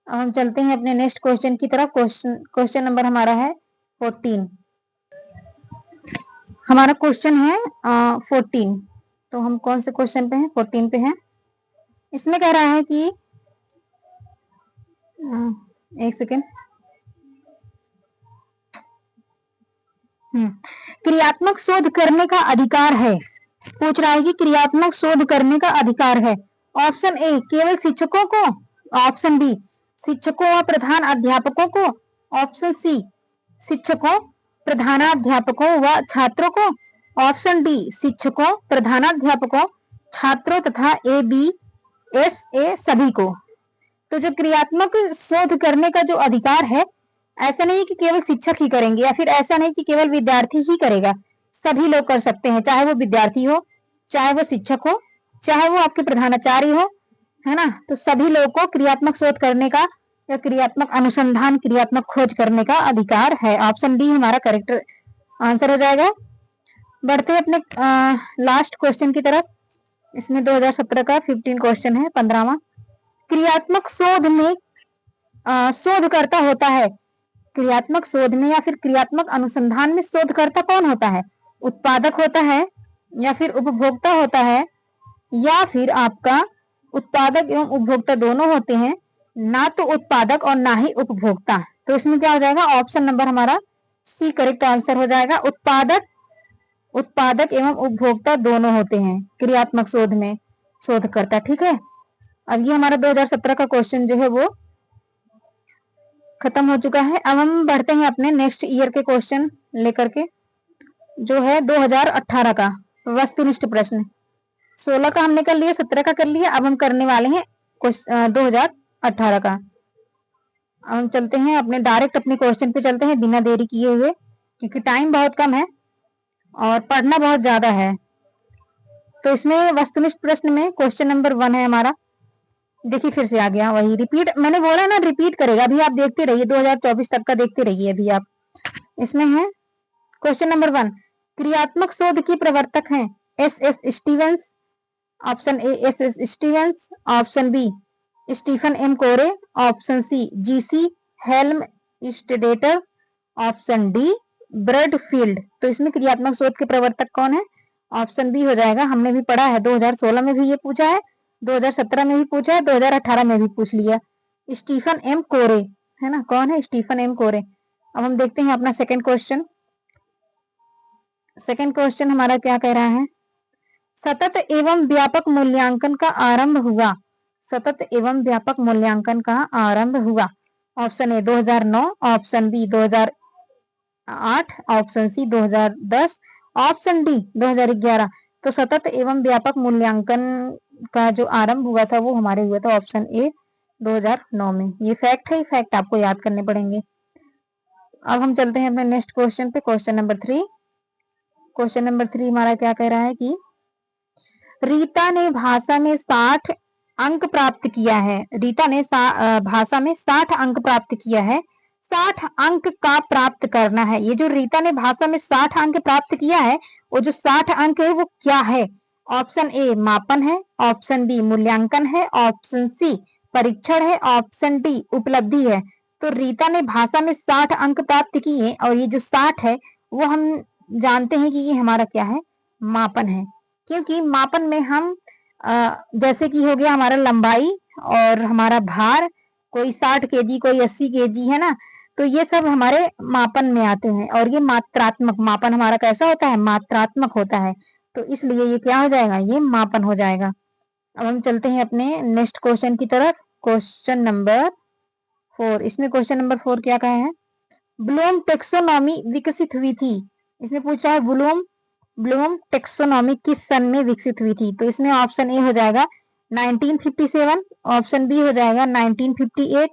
अब हम चलते हैं अपने नेक्स्ट क्वेश्चन की तरफ। क्वेश्चन नंबर हमारा है 14। हमारा क्वेश्चन है 14। तो हम कौन से क्वेश्चन पे हैं? 14 पे हैं। इसमें कह रहा है कि एक सेकेंड, क्रियात्मक शोध करने का अधिकार है। पूछ रहा है कि क्रियात्मक शोध करने का अधिकार है। ऑप्शन ए केवल शिक्षकों को, ऑप्शन बी शिक्षकों व प्रधान अध्यापकों को, ऑप्शन सी शिक्षकों प्रधानाध्यापकों व छात्रों को, ऑप्शन डी शिक्षकों प्रधानाध्यापकों छात्रों तथा ए बी एस ए सभी को। तो जो क्रियात्मक शोध करने का जो अधिकार है, ऐसा नहीं कि केवल शिक्षक ही करेंगे या फिर ऐसा नहीं कि केवल विद्यार्थी ही करेगा, सभी लोग कर सकते हैं, चाहे वो विद्यार्थी हो, चाहे वो शिक्षक हो, चाहे वो आपके प्रधानाचार्य हो, है ना। तो सभी लोगों को क्रियात्मक शोध करने का या क्रियात्मक अनुसंधान, क्रियात्मक खोज करने का अधिकार है। ऑप्शन डी हमारा करेक्ट आंसर हो जाएगा। बढ़ते हैं अपने लास्ट क्वेश्चन की तरफ। इसमें 2017 का 15 क्वेश्चन है, 15वां। क्रियात्मक शोध में शोधकर्ता होता है। क्रियात्मक शोध में या फिर क्रियात्मक अनुसंधान में शोधकर्ता कौन होता है? उत्पादक होता है या फिर उपभोक्ता होता है या फिर आपका उत्पादक एवं उपभोक्ता दोनों होते हैं, ना तो उत्पादक और ना ही उपभोक्ता। तो इसमें क्या हो जाएगा? ऑप्शन नंबर हमारा सी करेक्ट आंसर हो जाएगा। उत्पादक एवं उपभोक्ता दोनों होते हैं क्रियात्मक शोध में शोधकर्ता। ठीक है, अब ये हमारा 2017 का क्वेश्चन जो है वो खत्म हो चुका है। अब हम बढ़ते हैं अपने नेक्स्ट ईयर के क्वेश्चन लेकर के, जो है 2018 का वस्तुनिष्ठ प्रश्न। 16 का हमने कर लिया, 17 का कर लिया, अब हम करने वाले हैं 2018 का। अब हम चलते हैं अपने डायरेक्ट अपने क्वेश्चन पे चलते हैं बिना देरी किए हुए, क्योंकि टाइम बहुत कम है और पढ़ना बहुत ज्यादा है। तो इसमें वस्तुनिष्ठ प्रश्न में क्वेश्चन नंबर 1 है हमारा। देखिए फिर से आ गया वही रिपीट, मैंने बोला ना रिपीट करेगा। अभी आप देखते रहिए 2024 तक का देखते रहिए अभी आप। इसमें है क्वेश्चन नंबर 1, क्रियात्मक शोध की प्रवर्तक हैं S S Stevens. Option A S S Stevens, option B Stephen M Corey, option C G C Helmstadter, option D Bradfield. तो इसमें क्रियात्मक शोध के प्रवर्तक कौन है? ऑप्शन बी हो जाएगा। हमने भी पढ़ा है, 2016 में भी ये पूछा है, 2017 में भी पूछा है, 2018 में भी पूछ लिया। स्टीफन एम कोरे, है ना। कौन है? स्टीफन एम कोरे। अब हम देखते हैं अपना सेकंड क्वेश्चन। सेकंड क्वेश्चन हमारा क्या कह रहा है, सतत एवं व्यापक मूल्यांकन का आरंभ हुआ। सतत एवं व्यापक मूल्यांकन का आरंभ हुआ। Option A 2009, option B 2008, option C 2010, option D 2011। तो सतत एवं व्यापक मूल्यांकन का जो आरंभ हुआ था वो हमारे हुआ था ऑप्शन ए 2009 में। ये फैक्ट है, फैक्ट आपको याद करने पड़ेंगे। अब हम चलते हैं अपने नेक्स्ट क्वेश्चन पे, क्वेश्चन नंबर 3। क्वेश्चन नंबर 3 हमारा क्या कह रहा है कि रीता ने भाषा में 60 अंक प्राप्त किया है। रीता ने भाषा में 60 अंक प्राप्त किया है। 60 अंक का प्राप्त करना है। ये जो रीता ने भाषा में 60 अंक प्राप्त किया है, वो जो 60 अंक है वो क्या है? ऑप्शन ए मापन है, ऑप्शन बी मूल्यांकन है, ऑप्शन सी परीक्षण है, ऑप्शन डी उपलब्धि है। तो रीता ने भाषा में 60 अंक प्राप्त किए और ये जो 60 है वो हम जानते हैं कि ये हमारा क्या है, मापन है। क्योंकि मापन में हम जैसे कि हो गया हमारा लंबाई और हमारा भार, कोई 60 केजी कोई 80 केजी है ना, तो ये सब हमारे मापन में आते हैं। और ये मात्रात्मक मापन हमारा कैसा होता है, मात्रात्मक होता है। तो इसलिए ये क्या हो जाएगा, ये मापन हो जाएगा। अब हम चलते हैं अपने नेक्स्ट क्वेश्चन की तरफ, क्वेश्चन नंबर 4। इसमें क्वेश्चन नंबर 4 क्या कहा है, ब्लूम टेक्सोनॉमी विकसित हुई थी। इसने पूछा है ब्लूम टेक्सोनॉमी किस सन में विकसित हुई थी। तो इसमें ऑप्शन ए हो जाएगा 1957, ऑप्शन बी हो जाएगा 1958,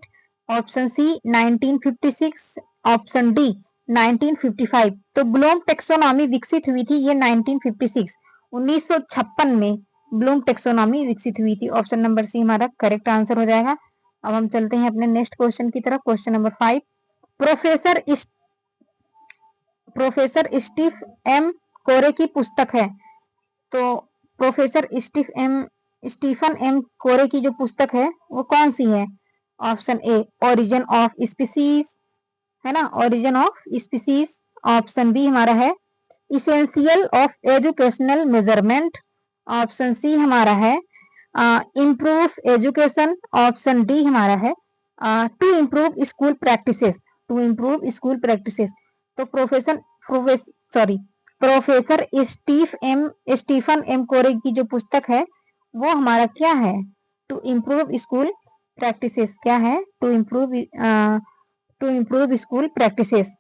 ऑप्शन सी 1956, ऑप्शन डी 1955। तो ब्लूम टेक्सोनॉमी विकसित हुई थी ये 1956, 1956 में ब्लूम टेक्सोनॉमी विकसित हुई थी। ऑप्शन नंबर सी हमारा करेक्ट आंसर हो जाएगा। अब हम चलते हैं अपने नेक्स्ट क्वेश्चन की तरफ, question number 5। Professor स्टीफ M Corey की पुस्तक है। तो प्रोफेसर स्टीफन एम कोरे की जो पुस्तक है वो कौन सी है? Option A origin of species, है ना, origin of species. Option B हमारा है essential of educational measurement. Option C हमारा है इम्प्रूव एजुकेशन। ऑप्शन डी हमारा है to improve school practices, to improve school practices. तो प्रोफेसर स्टीफन एम कोरे की जो पुस्तक है वो हमारा क्या है, टू इम्प्रूव स्कूल प्रैक्टिसेस। क्या है, टू इम्प्रूव स्कूल प्रैक्टिसेस।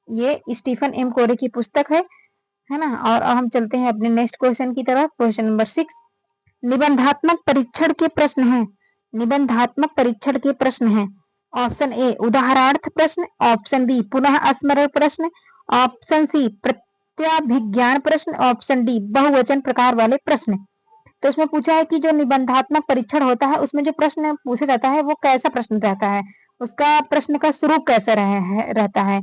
ये स्टीफन एम कोरे की पुस्तक है ना। और हम चलते हैं अपने नेक्स्ट क्वेश्चन की तरफ, क्वेश्चन नंबर 6। निबंधात्मक परीक्षण के प्रश्न है। निबंधात्मक परीक्षण के प्रश्न है। ऑप्शन ए उदाहरणार्थ प्रश्न, ऑप्शन बी पुनः स्मरण प्रश्न, ऑप्शन सी प्रत्याभिज्ञान प्रश्न, ऑप्शन डी बहुवचन प्रकार वाले प्रश्न। तो इसमें पूछा है कि जो निबंधात्मक परीक्षण होता है उसमें जो प्रश्न पूछा जाता है वो कैसा प्रश्न रहता है, उसका प्रश्न का स्वरूप कैसा रहता है।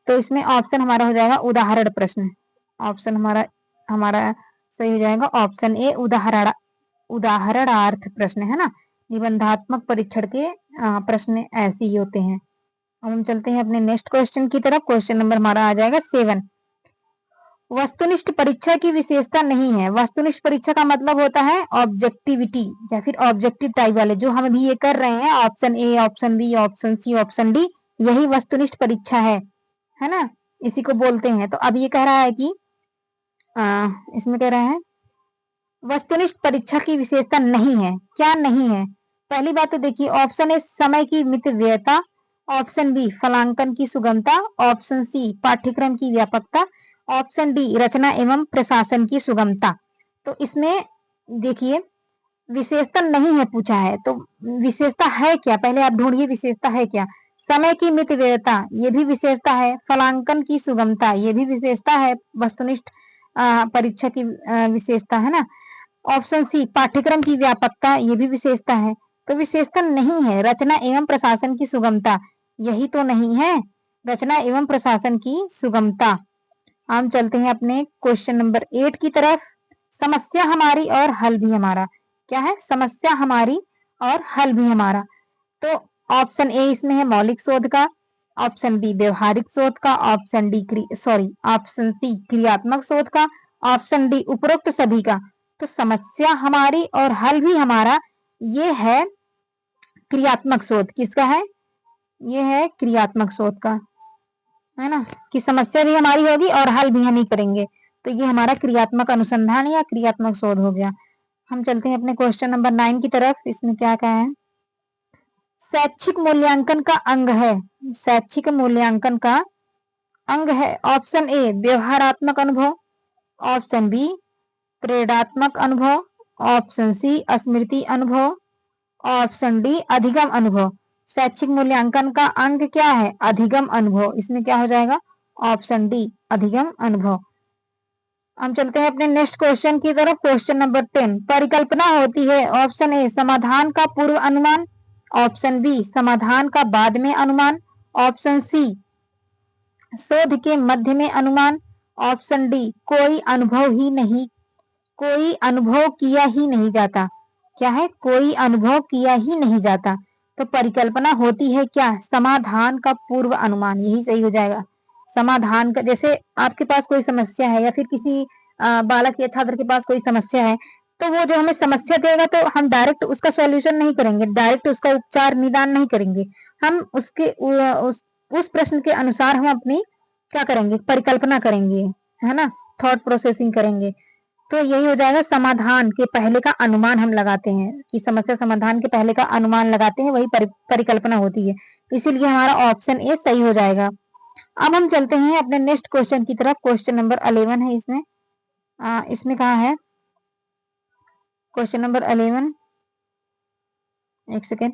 तो इसमें ऑप्शन हमारा हो जाएगा उदाहरण प्रश्न। ऑप्शन हमारा सही हो जाएगा ऑप्शन ए उदाहरणार्थ प्रश्न, है ना। निबंधात्मक परीक्षण के प्रश्न ऐसे ही होते हैं। हम चलते हैं अपने नेक्स्ट क्वेश्चन की तरफ, क्वेश्चन नंबर हमारा आ जाएगा 7। वस्तुनिष्ठ परीक्षा की विशेषता नहीं है। वस्तुनिष्ठ परीक्षा का मतलब होता है ऑब्जेक्टिविटी या फिर ऑब्जेक्टिव टाइप वाले, जो हम अभी ये कर रहे हैं option A, option B, option C, option D, यही वस्तुनिष्ठ परीक्षा है ना, इसी को बोलते हैं। तो अब ये कह रहा है कि इसमें कह रहा है वस्तुनिष्ठ परीक्षा की विशेषता नहीं है। क्या नहीं है? पहली बात तो देखिए ऑप्शन ए समय की मितव्ययता, ऑप्शन बी फलांकन की सुगमता, ऑप्शन सी पाठ्यक्रम की व्यापकता, ऑप्शन डी रचना एवं प्रशासन की सुगमता। तो इसमें देखिए विशेषता नहीं है पूछा है, तो विशेषता है क्या, पहले आप ढूंढिए विशेषता है क्या। समय की मितव्ययता ये भी विशेषता है, फलांकन की सुगमता ये भी विशेषता है, वस्तुनिष्ठ परीक्षा की विशेषता, है ना। ऑप्शन सी पाठ्यक्रम की व्यापकता ये भी विशेषता है। तो विशेषता नहीं है रचना एवं प्रशासन की सुगमता, यही तो नहीं है रचना एवं प्रशासन की सुगमता। हम चलते हैं अपने क्वेश्चन नंबर 8 की तरफ। समस्या हमारी और हल भी हमारा। क्या है? समस्या हमारी और हल भी हमारा। तो ऑप्शन ए इसमें है मौलिक शोध का, ऑप्शन बी व्यवहारिक शोध का, ऑप्शन सी क्रियात्मक शोध का, ऑप्शन डी उपरोक्त सभी का। तो समस्या हमारी और हल भी हमारा ये है क्रियात्मक शोध। किसका है? ये है क्रियात्मक शोध का। है ना, कि समस्या भी हमारी होगी और हल भी हम ही करेंगे। तो ये हमारा क्रियात्मक अनुसंधान या क्रियात्मक शोध हो गया। हम चलते हैं अपने क्वेश्चन नंबर 9 की तरफ। इसमें क्या कहा है, शैक्षिक मूल्यांकन का अंग है, शैक्षिक मूल्यांकन का अंग है। ऑप्शन ए व्यवहारात्मक अनुभव, ऑप्शन बी प्रेरणात्मक अनुभव, ऑप्शन सी स्मृति अनुभव, ऑप्शन डी अधिगम अनुभव। शैक्षिक मूल्यांकन का अंग क्या है, अधिगम अनुभव। इसमें क्या हो जाएगा, ऑप्शन डी अधिगम अनुभव। हम चलते हैं अपने नेक्स्ट क्वेश्चन की तरफ। क्वेश्चन नंबर 10, परिकल्पना होती है। ऑप्शन ए समाधान का पूर्व अनुमान, ऑप्शन बी समाधान का बाद में अनुमान, ऑप्शन सी शोध के मध्य में अनुमान, ऑप्शन डी कोई अनुभव किया ही नहीं जाता। क्या है, कोई अनुभव किया ही नहीं जाता। तो परिकल्पना होती है क्या, समाधान का पूर्व अनुमान, यही सही हो जाएगा। समाधान का, जैसे आपके पास कोई समस्या है या फिर किसी बालक या छात्र के पास कोई समस्या है, तो वो जो हमें समस्या देगा तो हम डायरेक्ट उसका सॉल्यूशन नहीं करेंगे, डायरेक्ट उसका उपचार निदान नहीं करेंगे। हम उसके उस प्रश्न के अनुसार हम अपनी क्या करेंगे, परिकल्पना करेंगे, है ना, थॉट प्रोसेसिंग करेंगे। तो यही हो जाएगा, समाधान के पहले का अनुमान हम लगाते हैं, कि समस्या समाधान के पहले का अनुमान लगाते हैं, वही परिकल्पना होती है। इसीलिए हमारा ऑप्शन ए सही हो जाएगा। अब हम चलते हैं अपने नेक्स्ट क्वेश्चन की तरफ। क्वेश्चन नंबर 11 है इसमें। इसमें कहा है क्वेश्चन नंबर 11, एक सेकेंड।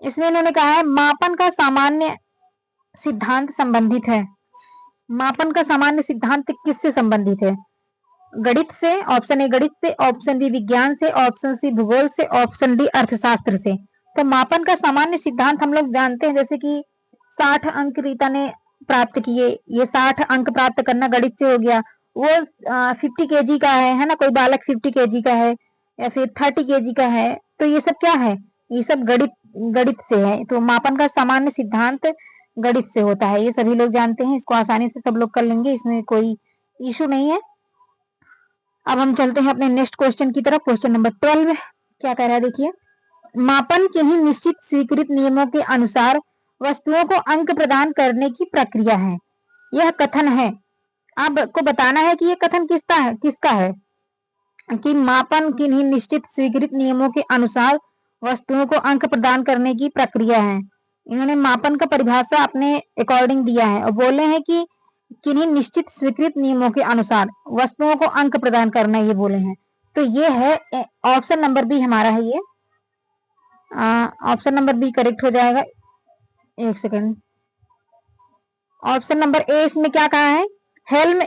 इसमें इन्होंने कहा है मापन का सामान्य सिद्धांत संबंधित है। मापन का सामान्य सिद्धांत किससे संबंधित है, गणित से, ऑप्शन ए गणित से, ऑप्शन बी विज्ञान से, ऑप्शन सी भूगोल से, ऑप्शन डी अर्थशास्त्र से। तो मापन का सामान्य सिद्धांत हम लोग जानते हैं, जैसे कि 60 अंक रीता ने प्राप्त किए, ये 60 अंक प्राप्त करना गणित से हो गया। वो 50 केजी का है ना, कोई बालक 50 केजी का है या फिर 30 केजी का है, तो ये सब क्या है, ये सब गणित से है। तो मापन का सामान्य सिद्धांत गणित से होता है, ये सभी लोग जानते हैं, इसको आसानी से सब लोग कर लेंगे, इसमें कोई इशू नहीं है। अब हम चलते हैं अपने नेक्स्ट क्वेश्चन की तरफ। क्वेश्चन नंबर 12 क्या कह रहा है, देखिए, मापन किन्हीं निश्चित स्वीकृत नियमों के अनुसार वस्तुओं को अंक प्रदान करने की प्रक्रिया है। यह कथन है, आपको बताना है कि यह कथन किसका है कि मापन किन्हीं निश्चित स्वीकृत नियमों के अनुसार वस्तुओं को अंक प्रदान करने की प्रक्रिया है। इन्होंने मापन का परिभाषा अपने अकॉर्डिंग दिया है और बोले हैं कि किन्हीं निश्चित स्वीकृत नियमों के अनुसार वस्तुओं को अंक प्रदान करना, ये बोले हैं। तो ये है ऑप्शन नंबर बी हमारा है, ये ऑप्शन नंबर बी करेक्ट हो जाएगा। एक सेकेंड, ऑप्शन नंबर ए इसमें क्या कहा है, helm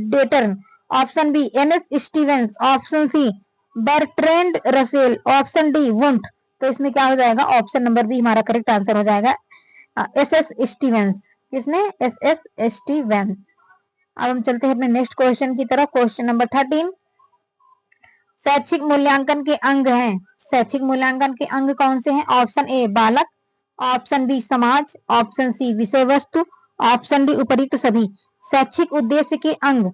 डेटर्न, option B N S Stevens, option C Bertrand Russell, option D Wundt. तो इसमें क्या हो जाएगा, ऑप्शन नंबर बी हमारा करेक्ट आंसर हो जाएगा, एसएस स्टीवेंस। किसने, एसएस स्टीवेंस। अब हम चलते हैं अपने नेक्स्ट क्वेश्चन की तरफ। क्वेश्चन नंबर 13, शैक्षिक मूल्यांकन के अंग हैं। शैक्षिक मूल्यांकन के अंग कौन से हैं, ऑप्शन ए बालक, ऑप्शन बी समाज, ऑप्शन सी विषय वस्तु, ऑप्शन डी उपर्युक्त सभी। शैक्षिक उद्देश्य के अंग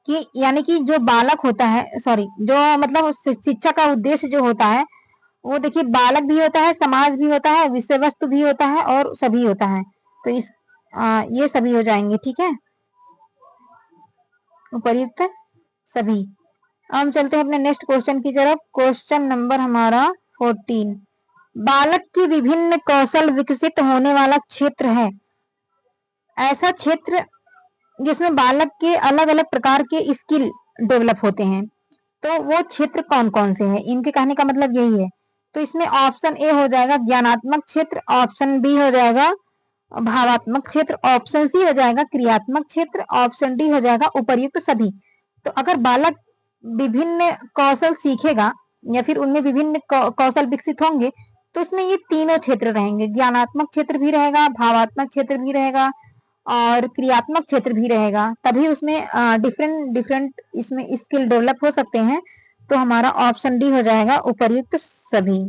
की, यानी कि जो बालक होता है, सॉरी, जो मतलब शिक्षा का उद्देश्य जो होता है, वो देखिए बालक भी होता है, समाज भी होता है, विषय वस्तु भी होता है और सभी होता है। तो ये सभी हो जाएंगे, ठीक है, उपर्युक्त सभी। हम चलते हैं अपने नेक्स्ट क्वेश्चन की तरफ। क्वेश्चन नंबर हमारा 14, बालक की विभिन्न कौशल विकसित होने वाला क्षेत्र है। ऐसा क्षेत्र जिसमें बालक के अलग अलग प्रकार के स्किल डेवलप होते हैं, तो वो क्षेत्र कौन कौन से हैं, इनके कहने का मतलब यही है। तो इसमें ऑप्शन ए हो जाएगा ज्ञानात्मक क्षेत्र, ऑप्शन बी हो जाएगा भावात्मक क्षेत्र, ऑप्शन सी हो जाएगा क्रियात्मक क्षेत्र, ऑप्शन डी हो जाएगा उपर्युक्त सभी। तो अगर बालक विभिन्न कौशल सीखेगा या फिर उनमें विभिन्न कौशल विकसित होंगे, तो इसमें ये तीनों क्षेत्र रहेंगे, ज्ञानात्मक क्षेत्र भी रहेगा, भावात्मक क्षेत्र भी रहेगा और क्रियात्मक क्षेत्र भी रहेगा। तभी उसमें डिफरेंट इसमें स्किल डेवलप हो सकते हैं। तो हमारा ऑप्शन डी हो जाएगा उपर्युक्त सभी।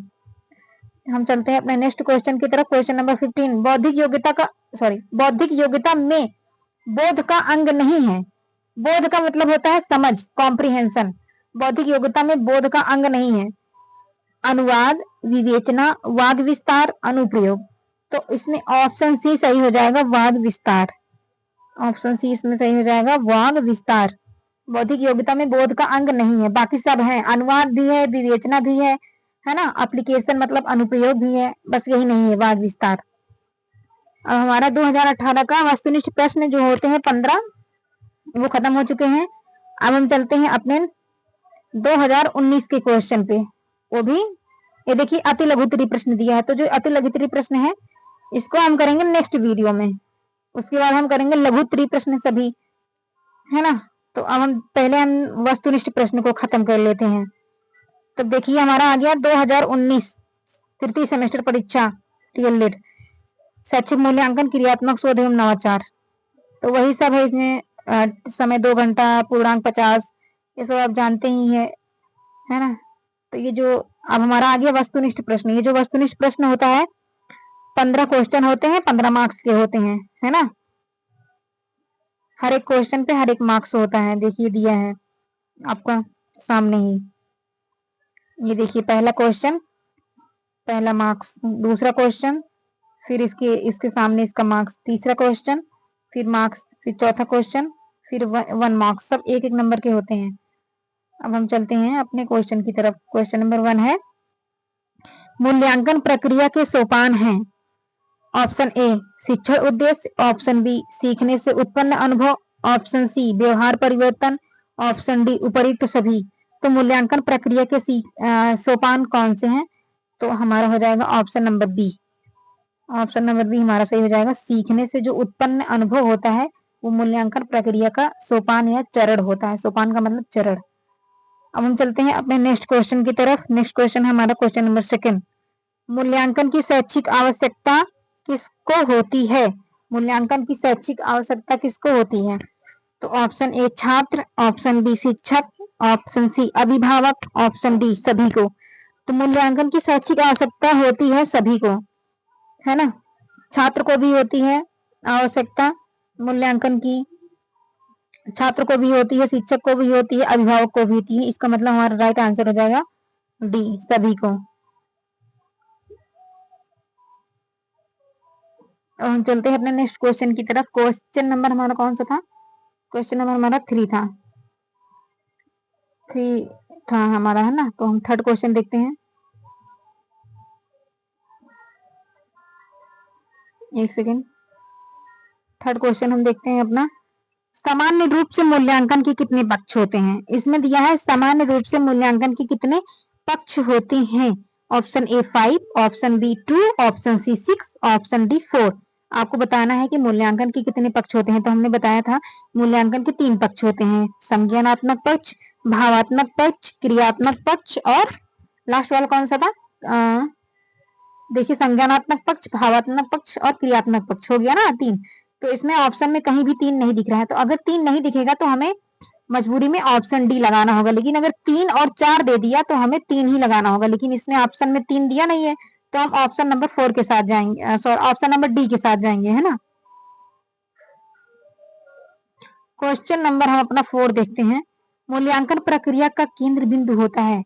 हम चलते हैं अपने नेक्स्ट क्वेश्चन की तरफ। क्वेश्चन नंबर 15, बौद्धिक योग्यता में बोध का अंग नहीं है। बोध का मतलब होता है समझ, कॉम्प्रिहेंशन। बौद्धिक योग्यता में बोध का अंग नहीं है। अनुवाद, विवेचना, वाद विस्तार, अनुप्रयोग। तो इसमें ऑप्शन सी सही हो जाएगा, वाद विस्तार। ऑप्शन सी इसमें सही हो जाएगा, वाद विस्तार। बौद्धिक योग्यता में बोध का अंग नहीं है, बाकी सब है, अनुवाद भी है, विवेचना भी है ना, एप्लीकेशन मतलब अनुप्रयोग भी है, बस यही नहीं है, वाद विस्तार। अब हमारा 2018 का वस्तुनिष्ठ प्रश्न जो होते हैं 15 वो खत्म हो चुके हैं। अब हम चलते हैं अपने 2019 के क्वेश्चन पे। वो भी ये देखिए अति लघुत्तरी प्रश्न दिया है, तो जो अति लघुत्तरी प्रश्न है इसको हम करेंगे नेक्स्ट वीडियो में। उसके बाद हम करेंगे लघुत्तरी प्रश्न सभी, है ना। तो अब हम पहले वस्तुनिष्ठ प्रश्न को खत्म कर लेते हैं। तो देखिए हमारा आ गया 2019 तृतीय सेमेस्टर परीक्षा डीएलएड शैक्षिक मूल्यांकन क्रियात्मक शोध एवं नवाचार। तो वही सब है इसमें, समय 2 घंटा, पूर्णांक 50, ये सब आप जानते ही है ना। तो ये जो अब हमारा आ गया वस्तुनिष्ठ प्रश्न। ये जो वस्तुनिष्ठ प्रश्न होता है 15 क्वेश्चन होते हैं, 15 मार्क्स के होते हैं, है ना। हर एक क्वेश्चन पे हर एक मार्क्स होता है, देखिए दिया है आपका सामने ही। ये देखिए पहला क्वेश्चन, पहला मार्क्स, दूसरा क्वेश्चन, फिर इसके सामने इसका मार्क्स, तीसरा क्वेश्चन, फिर मार्क्स, फिर चौथा क्वेश्चन, फिर 1 मार्क्स, सब एक एक नंबर के होते हैं। अब हम चलते हैं अपने क्वेश्चन की तरफ। क्वेश्चन नंबर 1 है, मूल्यांकन प्रक्रिया के सोपान हैं। ऑप्शन ए शिक्षण उद्देश्य, ऑप्शन बी सीखने से उत्पन्न अनुभव, ऑप्शन सी व्यवहार परिवर्तन, ऑप्शन डी उपयुक्त सभी। तो मूल्यांकन प्रक्रिया के सोपान कौन से हैं? तो हमारा हो जाएगा option number B. Option number B हमारा सही हो जाएगा। सीखने से जो उत्पन्न अनुभव होता है वो मूल्यांकन प्रक्रिया का सोपान या चरण होता है। सोपान का मतलब चरण। अब हम चलते हैं अपने नेक्स्ट क्वेश्चन की तरफ। नेक्स्ट क्वेश्चन है हमारा क्वेश्चन नंबर 2। मूल्यांकन की शैक्षिक आवश्यकता किसको होती है? मूल्यांकन की शैक्षिक आवश्यकता किसको होती है? तो ऑप्शन ए छात्र, ऑप्शन बी शिक्षक, ऑप्शन सी अभिभावक, ऑप्शन डी सभी को। तो मूल्यांकन की शैक्षिक आवश्यकता होती है सभी को, है ना। छात्र को भी होती है आवश्यकता मूल्यांकन की, छात्र को भी होती है, शिक्षक को भी होती है, अभिभावक को भी होती है। इसका मतलब हमारा राइट आंसर हो जाएगा डी, सभी को। और हम चलते हैं अपने नेक्स्ट क्वेश्चन की तरफ। क्वेश्चन नंबर हमारा कौन सा था? क्वेश्चन नंबर हमारा 3 था, 3 था हमारा, है ना। तो हम थर्ड क्वेश्चन देखते हैं। एक सेकेंड, थर्ड क्वेश्चन हम देखते हैं अपना। सामान्य रूप से मूल्यांकन के कितने पक्ष होते हैं? इसमें दिया है सामान्य रूप से मूल्यांकन के कितने पक्ष होते हैं। Option A 5, option B 2, option C 6, option D 4। आपको बताना है कि मूल्यांकन के कितने पक्ष होते हैं। तो हमने बताया था मूल्यांकन के 3 पक्ष होते हैं, संज्ञानात्मक पक्ष, भावात्मक पक्ष, क्रियात्मक पक्ष, और लास्ट वाला कौन सा था? देखिए संज्ञानात्मक पक्ष, भावात्मक पक्ष और क्रियात्मक पक्ष हो गया ना 3। तो इसमें ऑप्शन में कहीं भी 3 नहीं दिख रहा है। तो अगर 3 नहीं दिखेगा तो हमें मजबूरी में ऑप्शन डी लगाना होगा। लेकिन अगर 3 और 4 दे दिया तो हमें 3 ही लगाना होगा। लेकिन इसमें ऑप्शन में 3 दिया नहीं है, तो हम ऑप्शन नंबर 4 के साथ जाएंगे, सॉरी ऑप्शन नंबर डी के साथ जाएंगे, है ना। क्वेश्चन नंबर हम अपना 4 देखते हैं। मूल्यांकन प्रक्रिया का केंद्र बिंदु होता है।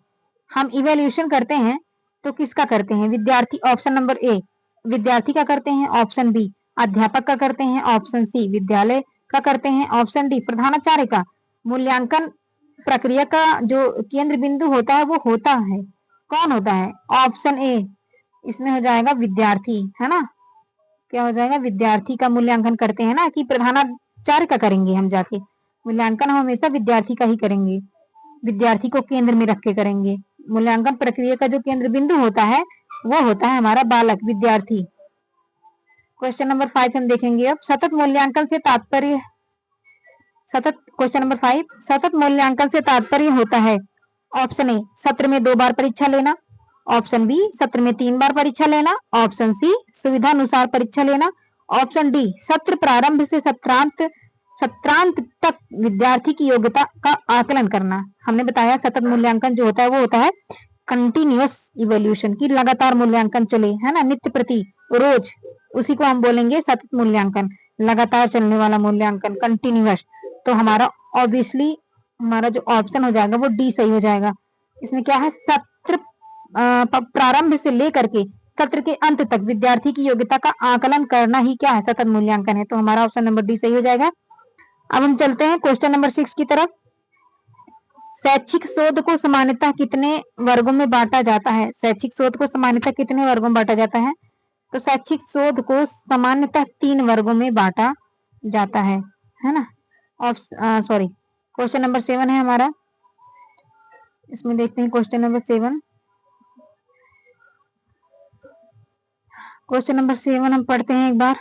हम इवेल्यूशन करते हैं तो किसका करते हैं? विद्यार्थी, ऑप्शन नंबर ए विद्यार्थी का करते हैं, ऑप्शन बी अध्यापक का करते हैं, ऑप्शन सी विद्यालय का करते हैं, ऑप्शन डी प्रधानाचार्य का। मूल्यांकन प्रक्रिया का जो केंद्र बिंदु होता है वो होता है, कौन होता है? ऑप्शन ए इसमें हो जाएगा विद्यार्थी, है ना। क्या हो जाएगा? विद्यार्थी का मूल्यांकन करते हैं ना, कि प्रधानाचार्य का करेंगे हम जाके। मूल्यांकन हम हमेशा विद्यार्थी का ही करेंगे, विद्यार्थी को केंद्र में रख के करेंगे। मूल्यांकन प्रक्रिया का जो केंद्र बिंदु होता है वो होता है हमारा बालक, विद्यार्थी। क्वेश्चन नंबर 5 हम देखेंगे अब। सतत मूल्यांकन से तात्पर्य, क्वेश्चन नंबर 5, सतत मूल्यांकन से तात्पर्य होता है। ऑप्शन ए सत्र में 2 बार परीक्षा लेना, ऑप्शन बी सत्र में 3 बार परीक्षा लेना, ऑप्शन सी सुविधानुसार परीक्षा लेना, ऑप्शन डी सत्र प्रारंभ से सत्रांत तक विद्यार्थी की योग्यता का आकलन करना। हमने बताया सतत मूल्यांकन जो होता है वो होता है कंटिन्यूअस इवोल्यूशन, की लगातार मूल्यांकन चले, है ना, नित्य प्रति रोज, उसी को हम बोलेंगे सतत मूल्यांकन, लगातार चलने वाला मूल्यांकन, कंटिन्यूअस। तो हमारा ऑब्वियसली हमारा जो ऑप्शन हो जाएगा वो डी सही हो जाएगा। इसमें क्या है? सत्र प्रारंभ से लेकर के सत्र के अंत तक विद्यार्थी की योग्यता का आकलन करना ही क्या है, सतत मूल्यांकन है। तो हमारा ऑप्शन नंबर डी सही हो जाएगा। अब हम चलते हैं क्वेश्चन नंबर 6 की तरफ। शैक्षिक शोध को सामान्यतः कितने वर्गों में बांटा जाता है? शैक्षिक शोध को सामान्यतः कितने वर्गों में बांटा जाता है? तो शैक्षिक शोध को सामान्यतः 3 वर्गों में बांटा जाता है ना। सॉरी, क्वेश्चन नंबर 7 है हमारा, इसमें देखते हैं क्वेश्चन नंबर 7। क्वेश्चन नंबर 7 हम पढ़ते हैं एक बार।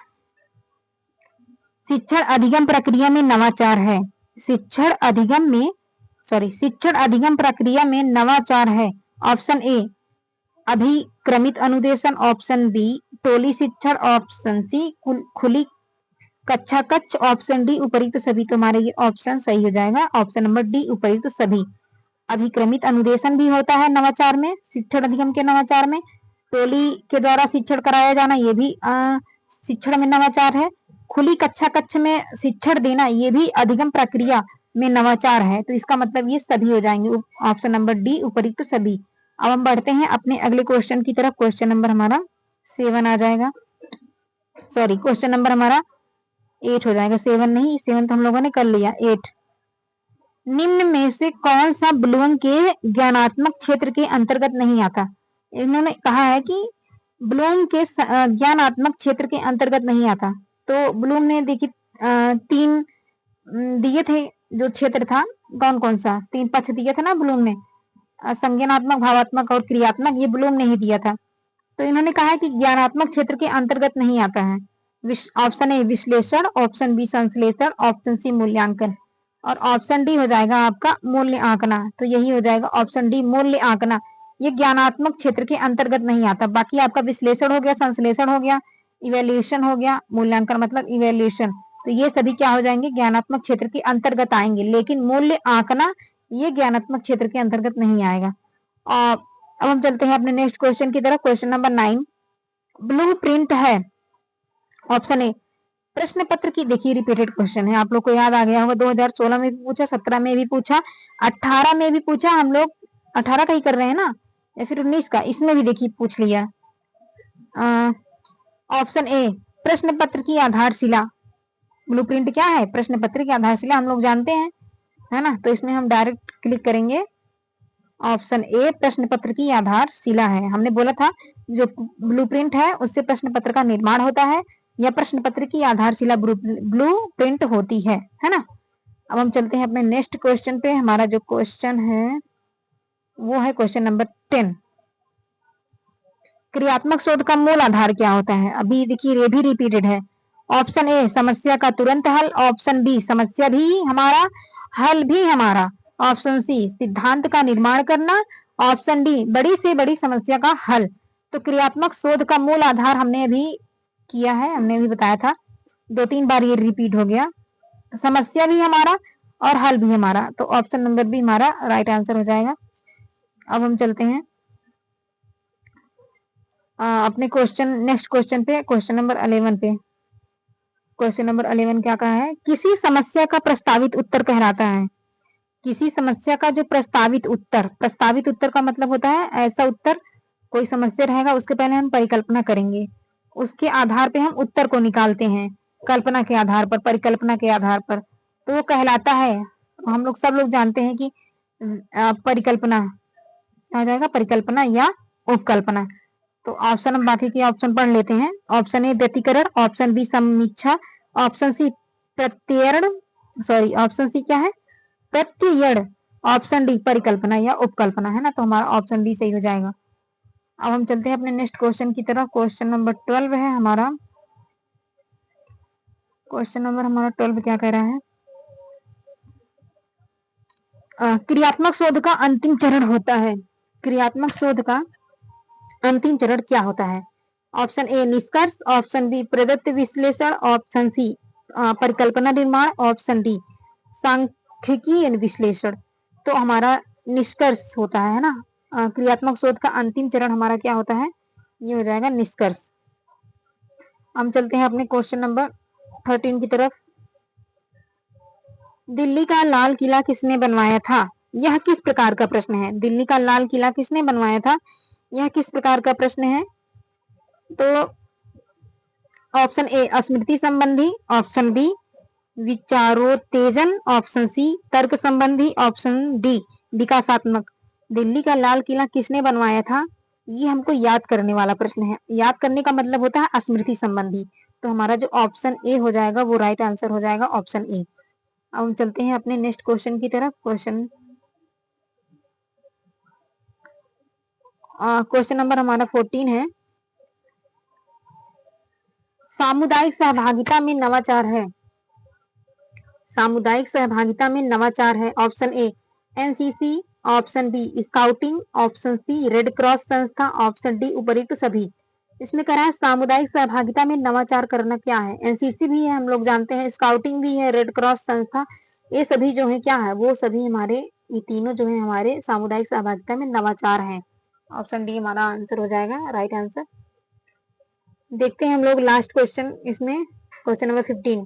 शिक्षण अधिगम प्रक्रिया में नवाचार है। शिक्षण अधिगम प्रक्रिया में नवाचार है। ऑप्शन ए अभिक्रमित अनुदेशन, ऑप्शन बी टोली शिक्षण, ऑप्शन सी खुली कक्षा कक्ष, ऑप्शन डी उपयुक्त सभी। तो हमारे ये ऑप्शन सही हो जाएगा, ऑप्शन नंबर डी उपयुक्त सभी। अभिक्रमित अनुदेशन भी होता है नवाचार में, शिक्षण अधिगम के नवाचार में। टोली के द्वारा शिक्षण कराया जाना ये भी शिक्षण में नवाचार है। खुली कक्षा कक्ष में शिक्षण देना ये भी अधिगम प्रक्रिया में नवाचार है। तो इसका मतलब ये सभी हो जाएंगे, ऑप्शन नंबर डी उपयुक्त सभी। अब हम बढ़ते हैं अपने अगले क्वेश्चन की तरफ। क्वेश्चन नंबर हमारा 7 आ जाएगा, सॉरी क्वेश्चन नंबर हमारा 8 हो जाएगा, 7 नहीं, 7 तो हम लोगों ने कर लिया, 8। निम्न में से कौन सा ब्लूम के ज्ञानात्मक क्षेत्र के अंतर्गत नहीं आता? इन्होंने कहा है कि ब्लूम के ज्ञानात्मक क्षेत्र के अंतर्गत नहीं आता। तो ब्लूम ने देखिए 3 दिए थे, जो क्षेत्र था कौन कौन सा, 3 पक्ष दिए थे ना ब्लूम ने, संज्ञानात्मक, भावात्मक और क्रियात्मक, ये ब्लूम ने ही दिया था। तो इन्होंने कहा है कि ज्ञानात्मक क्षेत्र के अंतर्गत नहीं आता है। ऑप्शन ए विश्लेषण, ऑप्शन बी संश्लेषण, ऑप्शन सी मूल्यांकन और ऑप्शन डी हो जाएगा आपका मूल्य आंकना। तो यही हो जाएगा ऑप्शन डी मूल्य आंकना, ये ज्ञानात्मक क्षेत्र के अंतर्गत नहीं आता। बाकी आपका विश्लेषण हो गया, संश्लेषण हो गया, इवेल्यूशन हो गया, मूल्यांकन मतलब इवेल्यूशन, तो ये सभी क्या हो जाएंगे, ज्ञानात्मक क्षेत्र के अंतर्गत आएंगे। लेकिन मूल्य आंकना ये ज्ञानात्मक क्षेत्र के अंतर्गत नहीं आएगा। अब हम चलते हैं अपने नेक्स्ट क्वेश्चन की तरफ। क्वेश्चन नंबर 9 ब्लू प्रिंट है। ऑप्शन ए प्रश्न पत्र की, देखिए रिपीटेड क्वेश्चन है, आप लोग को याद आ गया होगा, 2016 में भी पूछा, 17 में भी पूछा, 18 में भी पूछा, हम लोग 18 का ही कर रहे हैं ना, या फिर 19 का, इसमें भी देखिए पूछ लिया। ऑप्शन ए प्रश्न पत्र की आधारशिला। ब्लूप्रिंट क्या है, प्रश्न पत्र की आधारशिला, हम लोग जानते हैं, है ना। तो इसमें हम डायरेक्ट क्लिक करेंगे, ऑप्शन ए प्रश्न पत्र की आधारशिला है। हमने बोला था जो ब्लूप्रिंट है उससे प्रश्न पत्र का निर्माण होता है, या प्रश्न पत्र की आधारशिला ब्लूप्रिंट होती है ना। अब हम चलते हैं अपने नेक्स्ट क्वेश्चन पे। हमारा जो क्वेश्चन है वो है क्वेश्चन नंबर 10। क्रियात्मक शोध का मूल आधार क्या होता है? अभी देखिए ये भी रिपीटेड है। ऑप्शन ए समस्या का तुरंत हल, ऑप्शन बी समस्या भी हमारा हल भी हमारा, ऑप्शन सी सिद्धांत का निर्माण करना, ऑप्शन डी बड़ी से बड़ी समस्या का हल। तो क्रियात्मक शोध का मूल आधार हमने अभी किया है, हमने अभी बताया था, 2-3 बार ये रिपीट हो गया, समस्या भी हमारा और हल भी हमारा। तो ऑप्शन नंबर बी हमारा राइट आंसर हो जाएगा। अब हम चलते हैं अपने नेक्स्ट क्वेश्चन पे, क्वेश्चन नंबर 11 पे। क्वेश्चन नंबर 11 क्या कहा है, किसी समस्या का प्रस्तावित उत्तर कहलाता है। किसी समस्या का जो प्रस्तावित उत्तर का मतलब होता है ऐसा उत्तर, कोई समस्या रहेगा उसके पहले हम परिकल्पना करेंगे, उसके आधार पे हम उत्तर को निकालते हैं, कल्पना के आधार पर, परिकल्पना के आधार पर, तो वो कहलाता है। तो हम लोग सब लोग जानते हैं कि परिकल्पना क्या हो जाएगा, परिकल्पना या उपकल्पना। तो ऑप्शन हम बाकी के ऑप्शन पढ़ लेते हैं। ऑप्शन ए व्यतिकरण, ऑप्शन बी समीक्षा, ऑप्शन सी प्रत्ययण, सॉरी ऑप्शन सी क्या है, प्रत्ययण, ऑप्शन डी परिकल्पना या उपकल्पना, है ना। तो हमारा ऑप्शन डी सही हो जाएगा। अब हम चलते हैं अपने नेक्स्ट क्वेश्चन की तरफ। क्वेश्चन नंबर 12 है हमारा। क्वेश्चन नंबर हमारा 12 क्या कह रहा है, क्रियात्मक शोध का अंतिम चरण होता है। क्रियात्मक शोध का अंतिम चरण क्या होता है? ऑप्शन ए निष्कर्ष, ऑप्शन बी प्रदत्त विश्लेषण, ऑप्शन सी परिकल्पना निर्माण, ऑप्शन डी सांख्यिकीय विश्लेषण। तो हमारा निष्कर्ष होता है ना। क्रियात्मक शोध का अंतिम चरण हमारा क्या होता है, ये हो जाएगा निष्कर्ष। हम चलते हैं अपने क्वेश्चन नंबर 13 की तरफ। दिल्ली का लाल किला किसने बनवाया था? यह किस प्रकार का प्रश्न है? दिल्ली का लाल किला किसने बनवाया था, यह किस प्रकार का प्रश्न है? तो ऑप्शन ए स्मृति संबंधी, ऑप्शन बी विचारोत्तेजन, ऑप्शन सी तर्क संबंधी, ऑप्शन डी विकासात्मक। दिल्ली का लाल किला किसने बनवाया था? ये हमको याद करने वाला प्रश्न है। याद करने का मतलब होता है स्मृति संबंधी। तो हमारा जो ऑप्शन ए हो जाएगा वो राइट आंसर हो जाएगा, ऑप्शन ए। अब हम चलते हैं अपने नेक्स्ट क्वेश्चन की तरफ। क्वेश्चन नंबर हमारा 14 है। सामुदायिक सहभागिता में नवाचार है। सामुदायिक सहभागिता में नवाचार है। Option A NCC, option B scouting, option C red cross संस्था, ऑप्शन डी उपयुक्त सभी। इसमें कह रहा है सामुदायिक सहभागिता में नवाचार करना क्या है। एनसीसी भी है, हम लोग जानते हैं, स्काउटिंग भी है, रेड क्रॉस संस्था, ये सभी जो है क्या है, वो सभी हमारे, ये तीनों जो है हमारे सामुदायिक सहभागिता में नवाचार है। ऑप्शन डी हमारा आंसर हो जाएगा, राइट आंसर। देखते हैं हम लोग लास्ट क्वेश्चन इसमें, क्वेश्चन नंबर 15।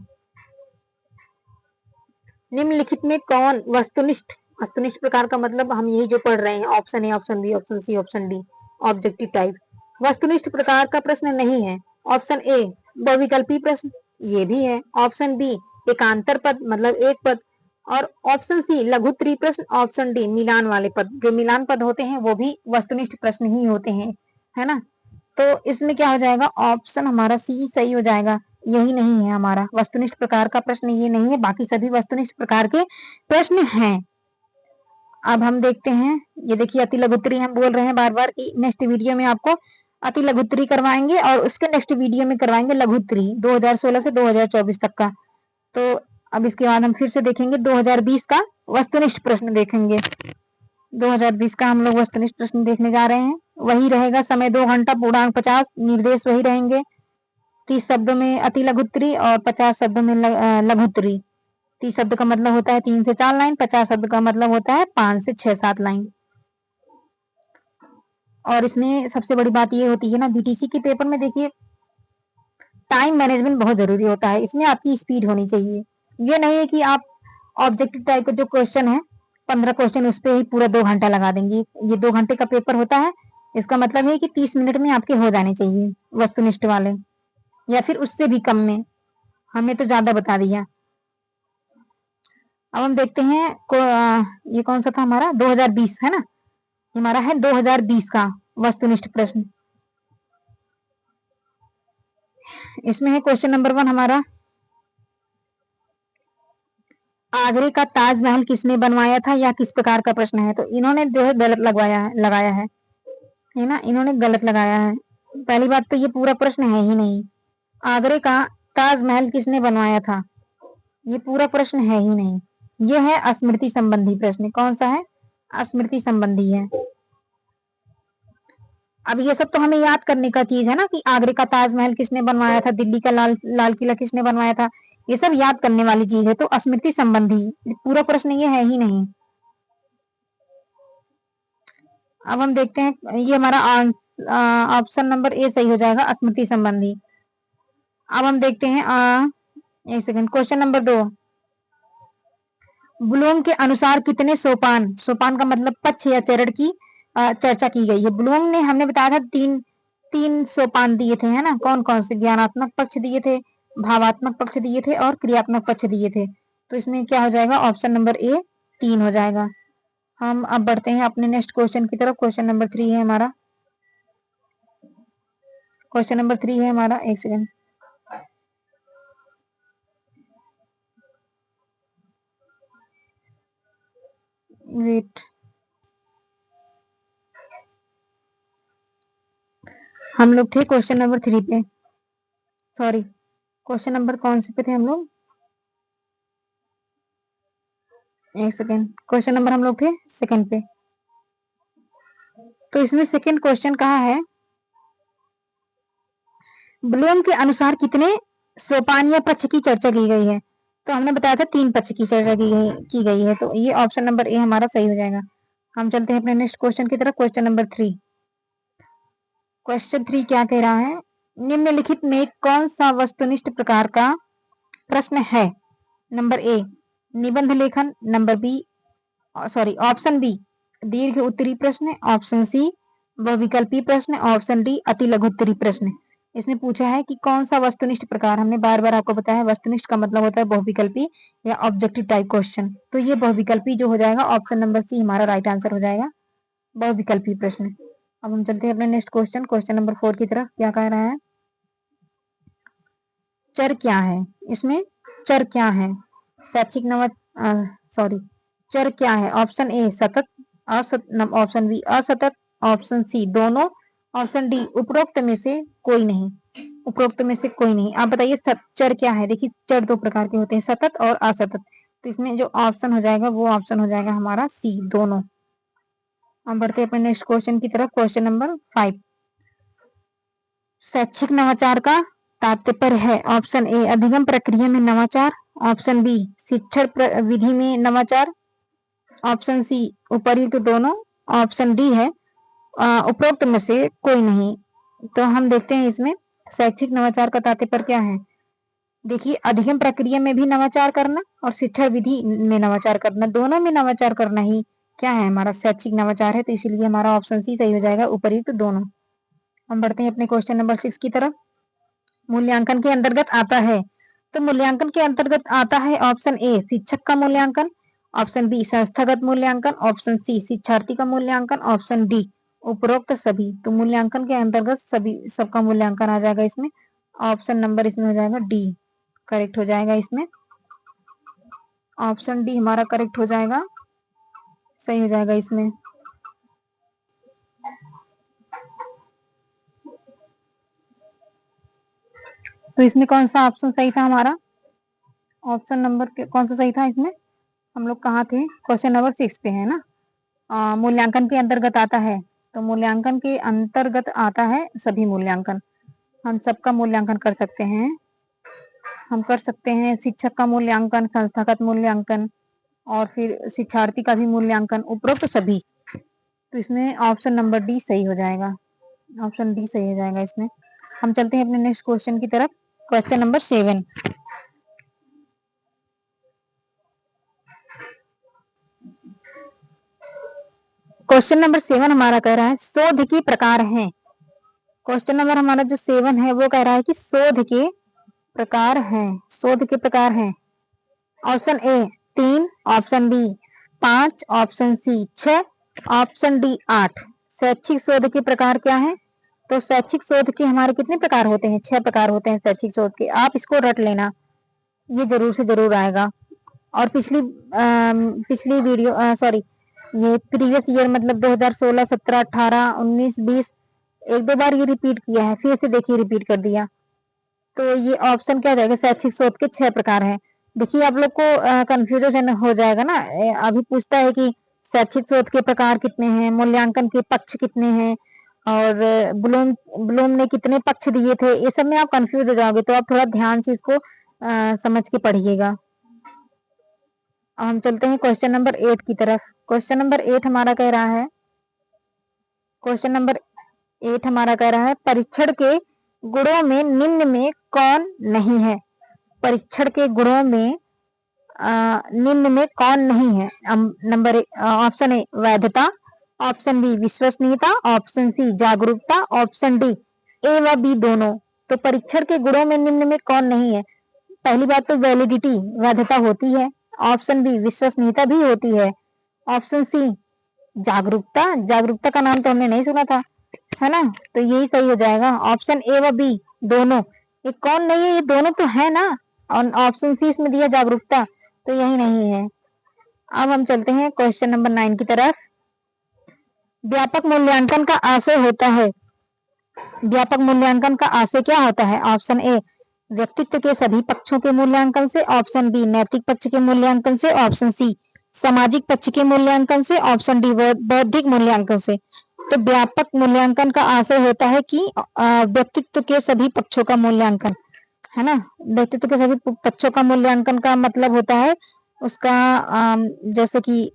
निम्नलिखित में कौन वस्तुनिष्ठ, वस्तुनिष्ठ प्रकार का मतलब हम यही जो पढ़ रहे हैं, option A, option B, option C, option D, objective type, वस्तुनिष्ठ प्रकार का प्रश्न नहीं है। ऑप्शन ए बहुविकल्पी प्रश्न, ये भी है। ऑप्शन बी एकांतर पद मतलब एक पद, और ऑप्शन सी लघुत्तरी प्रश्न, ऑप्शन डी मिलान वाले पद। जो मिलान पद होते हैं वो भी वस्तुनिष्ठ प्रश्न ही होते हैं, है ना। तो इसमें क्या हो जाएगा, ऑप्शन हमारा सी सही हो जाएगा। यही नहीं है हमारा वस्तुनिष्ठ प्रकार का प्रश्न, ये नहीं है, बाकी सभी वस्तुनिष्ठ प्रकार के प्रश्न हैं। अब हम देखते हैं, ये देखिए अति लघुत्तरी हम बोल रहे हैं बार बार कि नेक्स्ट वीडियो में आपको अति लघुत्तरी करवाएंगे और उसके नेक्स्ट वीडियो में करवाएंगे लघुत्तरी 2016 से 2024 तक का। तो अब इसके बाद हम फिर से देखेंगे 2020 का वस्तुनिष्ठ प्रश्न देखेंगे। 2020 का हम लोग वस्तुनिष्ठ प्रश्न देखने जा रहे हैं। वही रहेगा, समय 2 घंटा, पूर्णांक 50, निर्देश वही रहेंगे। 30 शब्दों में अति लघुत्तरी और 50 शब्दों में लघुत्तरी। 30 शब्द का मतलब होता है 3 से 4 लाइन, 50 शब्द का मतलब होता है 5 से 6-7 लाइन। और इसमें सबसे बड़ी बात ये होती है ना, बीटीसी के पेपर में देखिए टाइम मैनेजमेंट बहुत जरूरी होता है। इसमें आपकी स्पीड होनी चाहिए। ये नहीं है कि आप ऑब्जेक्टिव टाइप का जो क्वेश्चन है 15 क्वेश्चन उस पर ही पूरा 2 घंटा लगा देंगे। ये 2 घंटे का पेपर होता है, इसका मतलब है कि 30 मिनट में आपके हो जाने चाहिए वस्तुनिष्ठ वाले, या फिर उससे भी कम में। हमने तो ज्यादा बता दिया। अब हम देखते हैं ये कौन सा था हमारा, 2020 है ना, हमारा है 2020 का वस्तुनिष्ठ प्रश्न। इसमें है क्वेश्चन नंबर 1 हमारा, आगरे का ताजमहल किसने बनवाया था, या किस प्रकार का प्रश्न है। तो इन्होंने जो है गलत लगाया है ना, इन्होंने गलत लगाया है। पहली बात तो ये पूरा प्रश्न है ही नहीं। आगरे का ताजमहल किसने बनवाया था, ये पूरा प्रश्न है ही नहीं। ये है स्मृति संबंधी प्रश्न। कौन सा है, स्मृति संबंधी है। अब ये सब तो हमें याद करने का चीज है ना, कि आगरे का ताजमहल किसने बनवाया था, दिल्ली का लाल किला किसने बनवाया था, ये सब याद करने वाली चीज है। तो स्मृति संबंधी पूरा प्रश्न ये है ही नहीं। अब हम देखते हैं, ये हमारा ऑप्शन नंबर ए सही हो जाएगा, स्मृति संबंधी। अब हम देखते हैं एक सेकंड, क्वेश्चन नंबर 2, ब्लूम के अनुसार कितने सोपान, सोपान का मतलब पक्ष या चरण की चर्चा की गई है। ब्लूम ने हमने बताया था तीन सोपान दिए थे, है ना। कौन कौन से, ज्ञानात्मक पक्ष दिए थे, भावात्मक पक्ष दिए थे और क्रियात्मक पक्ष दिए थे। तो इसमें क्या हो जाएगा, ऑप्शन नंबर ए 3 हो जाएगा। हम अब बढ़ते हैं अपने नेक्स्ट क्वेश्चन की तरफ। क्वेश्चन नंबर 3 है हमारा, क्वेश्चन नंबर 3 है हमारा, एक सेकंड, वेट, हम लोग थे क्वेश्चन नंबर 3 पे, सॉरी क्वेश्चन नंबर कौन से पे थे हम लोग, एक सेकेंड, क्वेश्चन नंबर हम लोग थे सेकंड पे। तो इसमें सेकंड क्वेश्चन कहा है, ब्लूम के अनुसार कितने सोपान या पक्ष की चर्चा की गई है। तो हमने बताया था 3 पक्ष की चर्चा की गई है। तो ये ऑप्शन नंबर ए हमारा सही हो जाएगा। हम चलते हैं अपने नेक्स्ट क्वेश्चन की तरफ, क्वेश्चन नंबर 3। क्वेश्चन 3 क्या कह रहा है, निम्नलिखित में कौन सा वस्तुनिष्ठ प्रकार का प्रश्न है। नंबर ए निबंध लेखन, नंबर बी ऑप्शन बी दीर्घ उत्तरी प्रश्न, ऑप्शन सी बहुविकल्पी प्रश्न, ऑप्शन डी अति लघु उत्तरी प्रश्न। इसने पूछा है कि कौन सा वस्तुनिष्ठ प्रकार, हमने बार बार आपको बताया वस्तुनिष्ठ का मतलब होता है बहुविकल्पी या ऑब्जेक्टिव टाइप क्वेश्चन। तो ये बहुविकल्पी जो हो जाएगा ऑप्शन नंबर सी हमारा राइट आंसर हो जाएगा, बहुविकल्पी प्रश्न। अब हम चलते हैं अपने नेक्स्ट क्वेश्चन, क्वेश्चन नंबर 4 की तरफ। क्या कह रहा है, चर क्या है, इसमें चर क्या है, शैक्षिक सॉरी चर क्या है, ऑप्शन ए सतत, ऑप्शन बी असतत, ऑप्शन सी दोनों, ऑप्शन डी उपरोक्त में से कोई नहीं, उपरोक्त में से कोई नहीं। आप बताइए चर क्या है। देखिए चर दो प्रकार के होते हैं, सतत और असतत, तो इसमें जो ऑप्शन हो जाएगा वो ऑप्शन हो जाएगा हमारा सी दोनों। हम बढ़ते हैं अपने नेक्स्ट क्वेश्चन की तरफ, क्वेश्चन नंबर 5। शैक्षिक नवाचार का तात्पर्य है, ऑप्शन ए अधिगम प्रक्रिया में नवाचार, ऑप्शन बी शिक्षण विधि में नवाचार, ऑप्शन सी उपर्युक्त दोनों, ऑप्शन डी है उपरोक्त में से कोई नहीं। तो हम देखते हैं इसमें शैक्षिक नवाचार का तात्पर्य क्या है। देखिए अधिगम प्रक्रिया में भी नवाचार करना और शिक्षा विधि में नवाचार करना, दोनों में नवाचार करना ही क्या है हमारा शैक्षिक नवाचार है। तो इसीलिए हमारा ऑप्शन सी सही हो जाएगा, उपर्युक्त दोनों। हम बढ़ते हैं अपने क्वेश्चन नंबर 6 की तरफ। मूल्यांकन के अंतर्गत आता है, तो मूल्यांकन के अंतर्गत आता है ऑप्शन ए शिक्षक का मूल्यांकन, ऑप्शन बी संस्थागत मूल्यांकन, ऑप्शन सी शिक्षार्थी का मूल्यांकन, ऑप्शन डी उपरोक्त सभी। तो मूल्यांकन के अंतर्गत सभी सबका मूल्यांकन आ जाएगा इसमें, ऑप्शन नंबर इसमें हो जाएगा डी करेक्ट हो जाएगा, इसमें ऑप्शन डी हमारा करेक्ट हो जाएगा, सही हो जाएगा इसमें। तो इसमें कौन सा ऑप्शन सही था हमारा, ऑप्शन नंबर कौन सा सही था इसमें, हम लोग कहाँ थे, क्वेश्चन नंबर 6 पे है ना। मूल्यांकन के अंतर्गत आता है, तो मूल्यांकन के अंतर्गत आता है सभी मूल्यांकन, हम सबका मूल्यांकन कर सकते हैं, हम कर सकते हैं शिक्षक का मूल्यांकन, संस्थागत मूल्यांकन और फिर शिक्षार्थी का भी मूल्यांकन, उपरोक्त सभी। तो इसमें ऑप्शन नंबर डी सही हो जाएगा, ऑप्शन डी सही हो जाएगा इसमें। हम चलते हैं अपने नेक्स्ट क्वेश्चन की तरफ, क्वेश्चन नंबर 7। क्वेश्चन नंबर 7 हमारा कह रहा है शोध के प्रकार हैं। क्वेश्चन नंबर हमारा जो 7 है वो कह रहा है कि शोध के प्रकार हैं, शोध के प्रकार हैं। Option A 3, option B 5, option C 6, option D 8। शैक्षिक शोध के प्रकार क्या है, तो शैक्षिक शोध के हमारे कितने प्रकार होते हैं, 6 प्रकार होते हैं शैक्षिक शोध के, आप इसको रट लेना, ये जरूर से जरूर आएगा। और पिछली वीडियो सॉरी ये प्रीवियस ईयर मतलब 2016, 17, 18, 19, 20 एक दो बार ये रिपीट किया है, फिर से देखिए रिपीट कर दिया। तो ये ऑप्शन क्या रहेगा, शैक्षिक शोध के 6 प्रकार हैं। देखिए आप लोग को कंफ्यूजन हो जाएगा ना, अभी पूछता है कि शैक्षिक शोध के प्रकार कितने हैं, मूल्यांकन के पक्ष कितने हैं और ब्लूम ने कितने पक्ष दिए थे, ये सब में आप कंफ्यूज हो जाओगे, तो आप थोड़ा ध्यान से इसको समझ के पढ़िएगा। हम चलते हैं क्वेश्चन नंबर 8 की तरफ। क्वेश्चन नंबर 8 हमारा कह रहा है, क्वेश्चन नंबर 8 हमारा कह रहा है परीक्षण के गुणों में निम्न में कौन नहीं है, परीक्षण के गुणों में निम्न में कौन नहीं है। नंबर ऑप्शन ए वैधता, ऑप्शन बी विश्वसनीयता, ऑप्शन सी जागरूकता, ऑप्शन डी ए व बी दोनों। तो परीक्षण के गुणों में निम्न में कौन नहीं है, पहली बात तो वैलिडिटी वैधता होती है, ऑप्शन बी विश्वसनीयता भी होती है, ऑप्शन सी जागरूकता, जागरूकता का नाम तो हमने नहीं सुना था है ना, तो यही सही हो जाएगा, ऑप्शन ए व बी दोनों। ये कौन नहीं है, ये दोनों तो है ना, और ऑप्शन सी इसमें दिया जागरूकता, तो यही नहीं है। अब हम चलते हैं क्वेश्चन नंबर 9 की तरफ। व्यापक मूल्यांकन का आशय होता है, व्यापक मूल्यांकन का आशय क्या होता है, ऑप्शन ए व्यक्तित्व के सभी पक्षों के मूल्यांकन से, ऑप्शन बी नैतिक पक्ष के मूल्यांकन से, ऑप्शन सी सामाजिक पक्ष के मूल्यांकन से, ऑप्शन डी बौद्धिक मूल्यांकन से। तो व्यापक मूल्यांकन का आशय होता है कि व्यक्तित्व के सभी पक्षों का मूल्यांकन, है ना, व्यक्तित्व के सभी पक्षों का मूल्यांकन का मतलब होता है उसका जैसे कि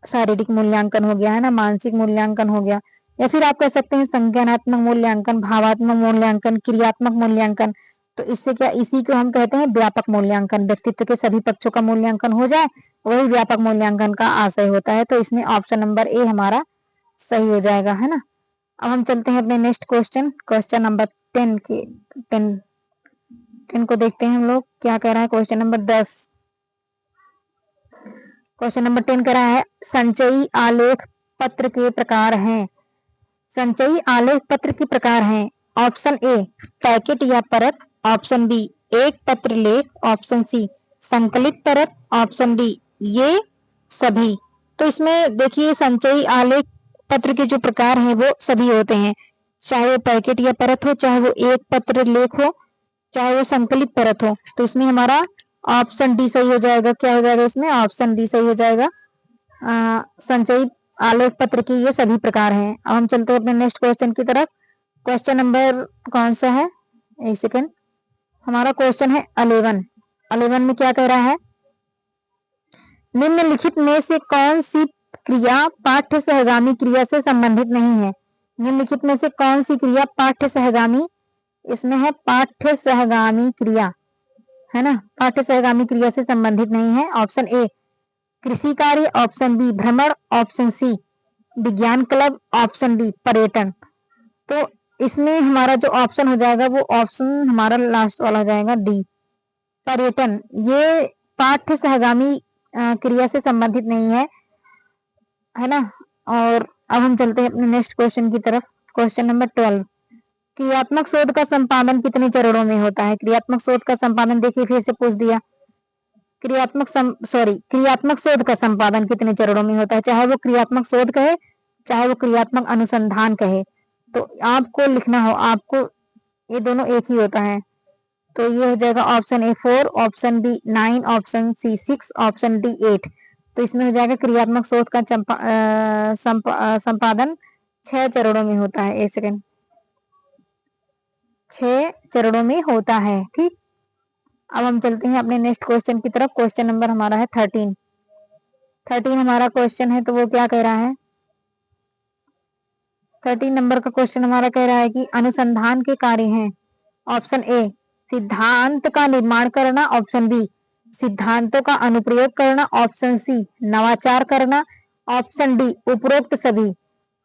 शारीरिक मूल्यांकन हो गया है ना, मानसिक मूल्यांकन हो गया, या फिर आप कह सकते हैं संज्ञानात्मक मूल्यांकन, भावात्मक मूल्यांकन, क्रियात्मक मूल्यांकन। तो इससे क्या, इसी को हम कहते हैं व्यापक मूल्यांकन, व्यक्तित्व के सभी पक्षों का मूल्यांकन हो जाए वही व्यापक मूल्यांकन का आशय होता है। तो इसमें ऑप्शन नंबर ए हमारा सही हो जाएगा, है ना। अब हम चलते हैं अपने नेक्स्ट क्वेश्चन नंबर 10 के 10 को देखते हैं हम लोग क्या कह रहा है। क्वेश्चन नंबर 10, क्वेश्चन नंबर 10 कह रहा है संचयी आलेख पत्र के प्रकार हैं। संचयी आलेख पत्र के प्रकार हैं। ऑप्शन ए पैकेट या परत, ऑप्शन बी एक पत्र लेख, ऑप्शन सी संकलित परत, ऑप्शन डी ये सभी। तो इसमें देखिए संचयी आलेख पत्र के जो प्रकार हैं वो सभी होते हैं, चाहे वो पैकेट या परत हो, चाहे वो एक पत्र लेख हो, चाहे वो संकलित परत हो। तो इसमें हमारा ऑप्शन डी सही हो जाएगा। क्या हो जाएगा इसमें? ऑप्शन डी सही हो जाएगा। संचयी आलेख पत्र के ये सभी प्रकार हैं। अब हम चलते हैं अपने नेक्स्ट क्वेश्चन की तरफ। क्वेश्चन नंबर कौन सा है? एक सेकेंड, हमारा क्वेश्चन है 11। 11 में क्या कह रहा है? निम्नलिखित में से कौन सी क्रिया पाठ्य सहगामी क्रिया से संबंधित नहीं है? निम्नलिखित में से कौन सी क्रिया पाठ्य सहगामी, इसमें है पाठ्य सहगामी क्रिया, है ना, पाठ्य सहगामी क्रिया से संबंधित नहीं है। ऑप्शन ए कृषि कार्य, ऑप्शन बी भ्रमण, ऑप्शन सी विज्ञान क्लब, ऑप्शन डी पर्यटन। तो इसमें हमारा जो ऑप्शन हो जाएगा वो ऑप्शन हमारा लास्ट वाला हो जाएगा डी पर्यटन। ये पाठ्य सहगामी क्रिया से संबंधित नहीं है ना। और अब हम चलते हैं अपने नेक्स्ट क्वेश्चन की तरफ। क्वेश्चन नंबर 12, क्रियात्मक शोध का संपादन कितने चरणों में होता है? क्रियात्मक शोध का संपादन देखिए फिर से पूछ दिया। क्रियात्मक शोध का संपादन कितने चरणों में होता है? चाहे वो क्रियात्मक शोध कहे, चाहे वो क्रियात्मक अनुसंधान कहे, तो आपको लिखना हो, आपको ये दोनों एक ही होता है। तो ये हो जाएगा option A 4, option B 9, option C 6, option D 8। तो इसमें हो जाएगा क्रियात्मक शोध का संपादन 6 चरणों में होता है। एक सेकेंड, 6 चरणों में होता है। ठीक, अब हम चलते हैं अपने नेक्स्ट क्वेश्चन की तरफ। क्वेश्चन नंबर हमारा है 13 हमारा क्वेश्चन है। तो वो क्या कह रहा है? 13 नंबर का क्वेश्चन हमारा कह रहा है कि अनुसंधान के कार्य हैं। ऑप्शन ए सिद्धांत का निर्माण करना, ऑप्शन बी सिद्धांतों का अनुप्रयोग करना, ऑप्शन सी नवाचार करना, ऑप्शन डी उपरोक्त सभी।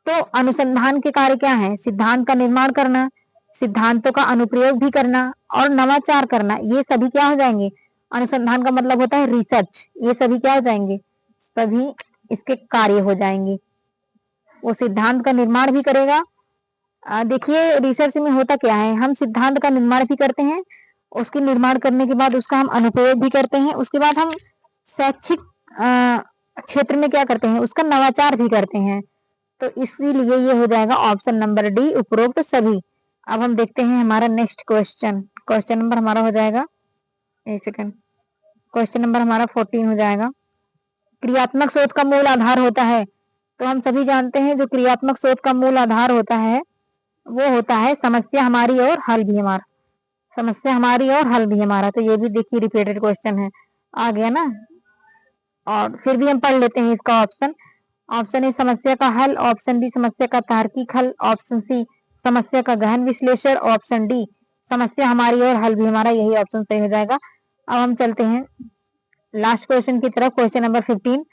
तो अनुसंधान के कार्य क्या है? सिद्धांत का निर्माण करना, सिद्धांतों का अनुप्रयोग भी करना और नवाचार करना। ये सभी क्या हो जाएंगे? अनुसंधान का मतलब होता है रिसर्च। ये सभी क्या हो जाएंगे? सभी इसके कार्य हो जाएंगे। वो सिद्धांत का निर्माण भी करेगा। देखिए रिसर्च में होता क्या है, हम सिद्धांत का निर्माण भी करते हैं, उसके निर्माण करने के बाद उसका हम अनुप्रयोग भी करते हैं, उसके बाद हम शैक्षिक क्षेत्र में क्या करते हैं? उसका नवाचार भी करते हैं। तो इसीलिए ये हो जाएगा ऑप्शन नंबर डी उपरोक्त सभी। अब हम देखते हैं हमारा नेक्स्ट क्वेश्चन नंबर हमारा हो जाएगा, एक सेकंड, क्वेश्चन नंबर हमारा 14 हो जाएगा। क्रियात्मक शोध का मूल आधार होता है। तो हम सभी जानते हैं जो क्रियात्मक शोध का मूल आधार होता है वो होता है समस्या हमारी और हल भी हमारा। समस्या हमारी और हल भी हमारा। तो ये भी देखिए रिपीटेड क्वेश्चन है, आ गया ना। और फिर भी हम पढ़ लेते हैं इसका ऑप्शन ए समस्या का हल, ऑप्शन बी समस्या का तार्किक हल, ऑप्शन सी समस्या का गहन विश्लेषण, ऑप्शन डी समस्या हमारी और हल भी हमारा। यही ऑप्शन सही हो जाएगा। अब हम चलते हैं लास्ट क्वेश्चन की तरफ। क्वेश्चन नंबर 15,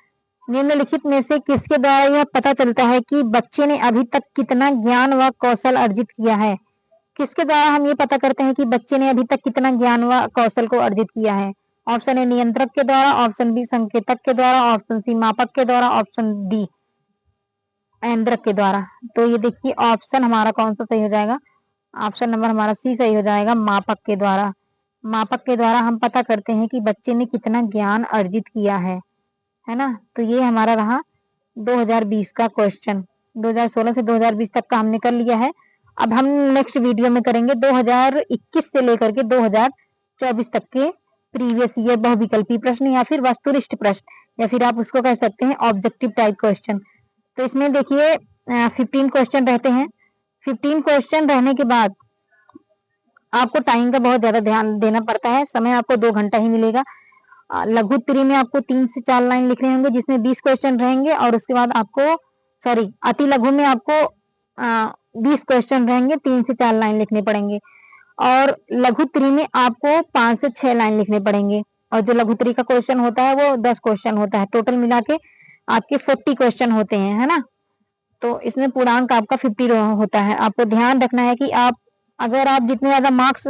निम्नलिखित में से किसके द्वारा यह पता चलता है कि बच्चे ने अभी तक कितना ज्ञान व कौशल अर्जित किया है? किसके द्वारा हम ये पता करते हैं कि बच्चे ने अभी तक कितना ज्ञान व कौशल को अर्जित किया है? ऑप्शन ए नियंत्रक के द्वारा, ऑप्शन बी संकेतक के द्वारा, ऑप्शन सी मापक के द्वारा, ऑप्शन डी आंद्रक के द्वारा। तो ये देखिए ऑप्शन हमारा कौन सा सही हो जाएगा? ऑप्शन नंबर हमारा सी सही हो जाएगा, मापक के द्वारा। मापक के द्वारा हम पता करते हैं कि बच्चे ने कितना ज्ञान अर्जित किया है ना। तो ये हमारा रहा 2020 का क्वेश्चन। 2016 से 2020 तक का हमने कर लिया है। अब हम नेक्स्ट वीडियो में करेंगे 2021 से लेकर के 2024 तक के प्रीवियस ईयर बहुविकल्पी प्रश्न या फिर वस्तुनिष्ठ प्रश्न या फिर आप उसको कह सकते हैं ऑब्जेक्टिव टाइप क्वेश्चन। तो इसमें देखिए 15 क्वेश्चन रहते हैं। 15 क्वेश्चन रहने के बाद आपको टाइम का बहुत ज्यादा ध्यान देना पड़ता है। समय आपको 2 घंटा ही मिलेगा। लघु उत्तरी में आपको 3 से 4 लाइन लिखने होंगे जिसमें 20 क्वेश्चन रहेंगे और उसके बाद आपको अति लघु में आपको 20 क्वेश्चन रहेंगे, 3 से 4 लाइन लिखने पड़ेंगे। और लघु उत्तरी में आपको 5 से 6 लाइन लिखने पड़ेंगे। और जो लघु उत्तरी का क्वेश्चन होता है वो 10 क्वेश्चन होता है। टोटल मिला के आपके 40 क्वेश्चन होते हैं, है ना। तो इसमें पूर्णांक आपका 50 होता है। आपको ध्यान रखना है कि अगर आप जितने ज्यादा मार्क्स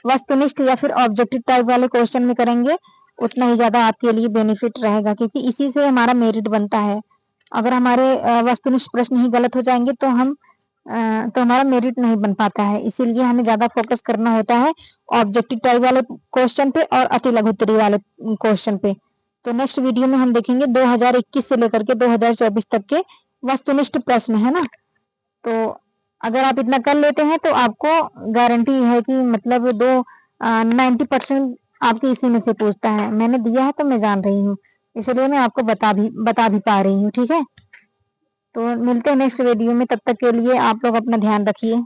वस्तुनिष्ठ या फिर ऑब्जेक्टिव टाइप वाले क्वेश्चन में करेंगे उतना ही ज्यादा आपके लिए बेनिफिट रहेगा, क्योंकि इसी से हमारा मेरिट बनता है। अगर हमारे वस्तुनिष्ठ प्रश्न ही गलत हो जाएंगे तो हमारा मेरिट नहीं बन पाता है। इसीलिए हमें ज्यादा फोकस करना होता है ऑब्जेक्टिव टाइप वाले क्वेश्चन पे और अति लघु उत्तरीय वाले क्वेश्चन पे। तो नेक्स्ट वीडियो में हम देखेंगे 2021 से लेकर के 2024 तक के वस्तुनिष्ठ प्रश्न, है ना। तो अगर आप इतना कर लेते हैं तो आपको गारंटी है कि मतलब 90% आपके इसी में से पूछता है। मैंने दिया है तो मैं जान रही हूँ, इसलिए मैं आपको बता भी पा रही हूँ। ठीक है, तो मिलते हैं नेक्स्ट वीडियो में। तब तक के लिए आप लोग अपना ध्यान रखिए।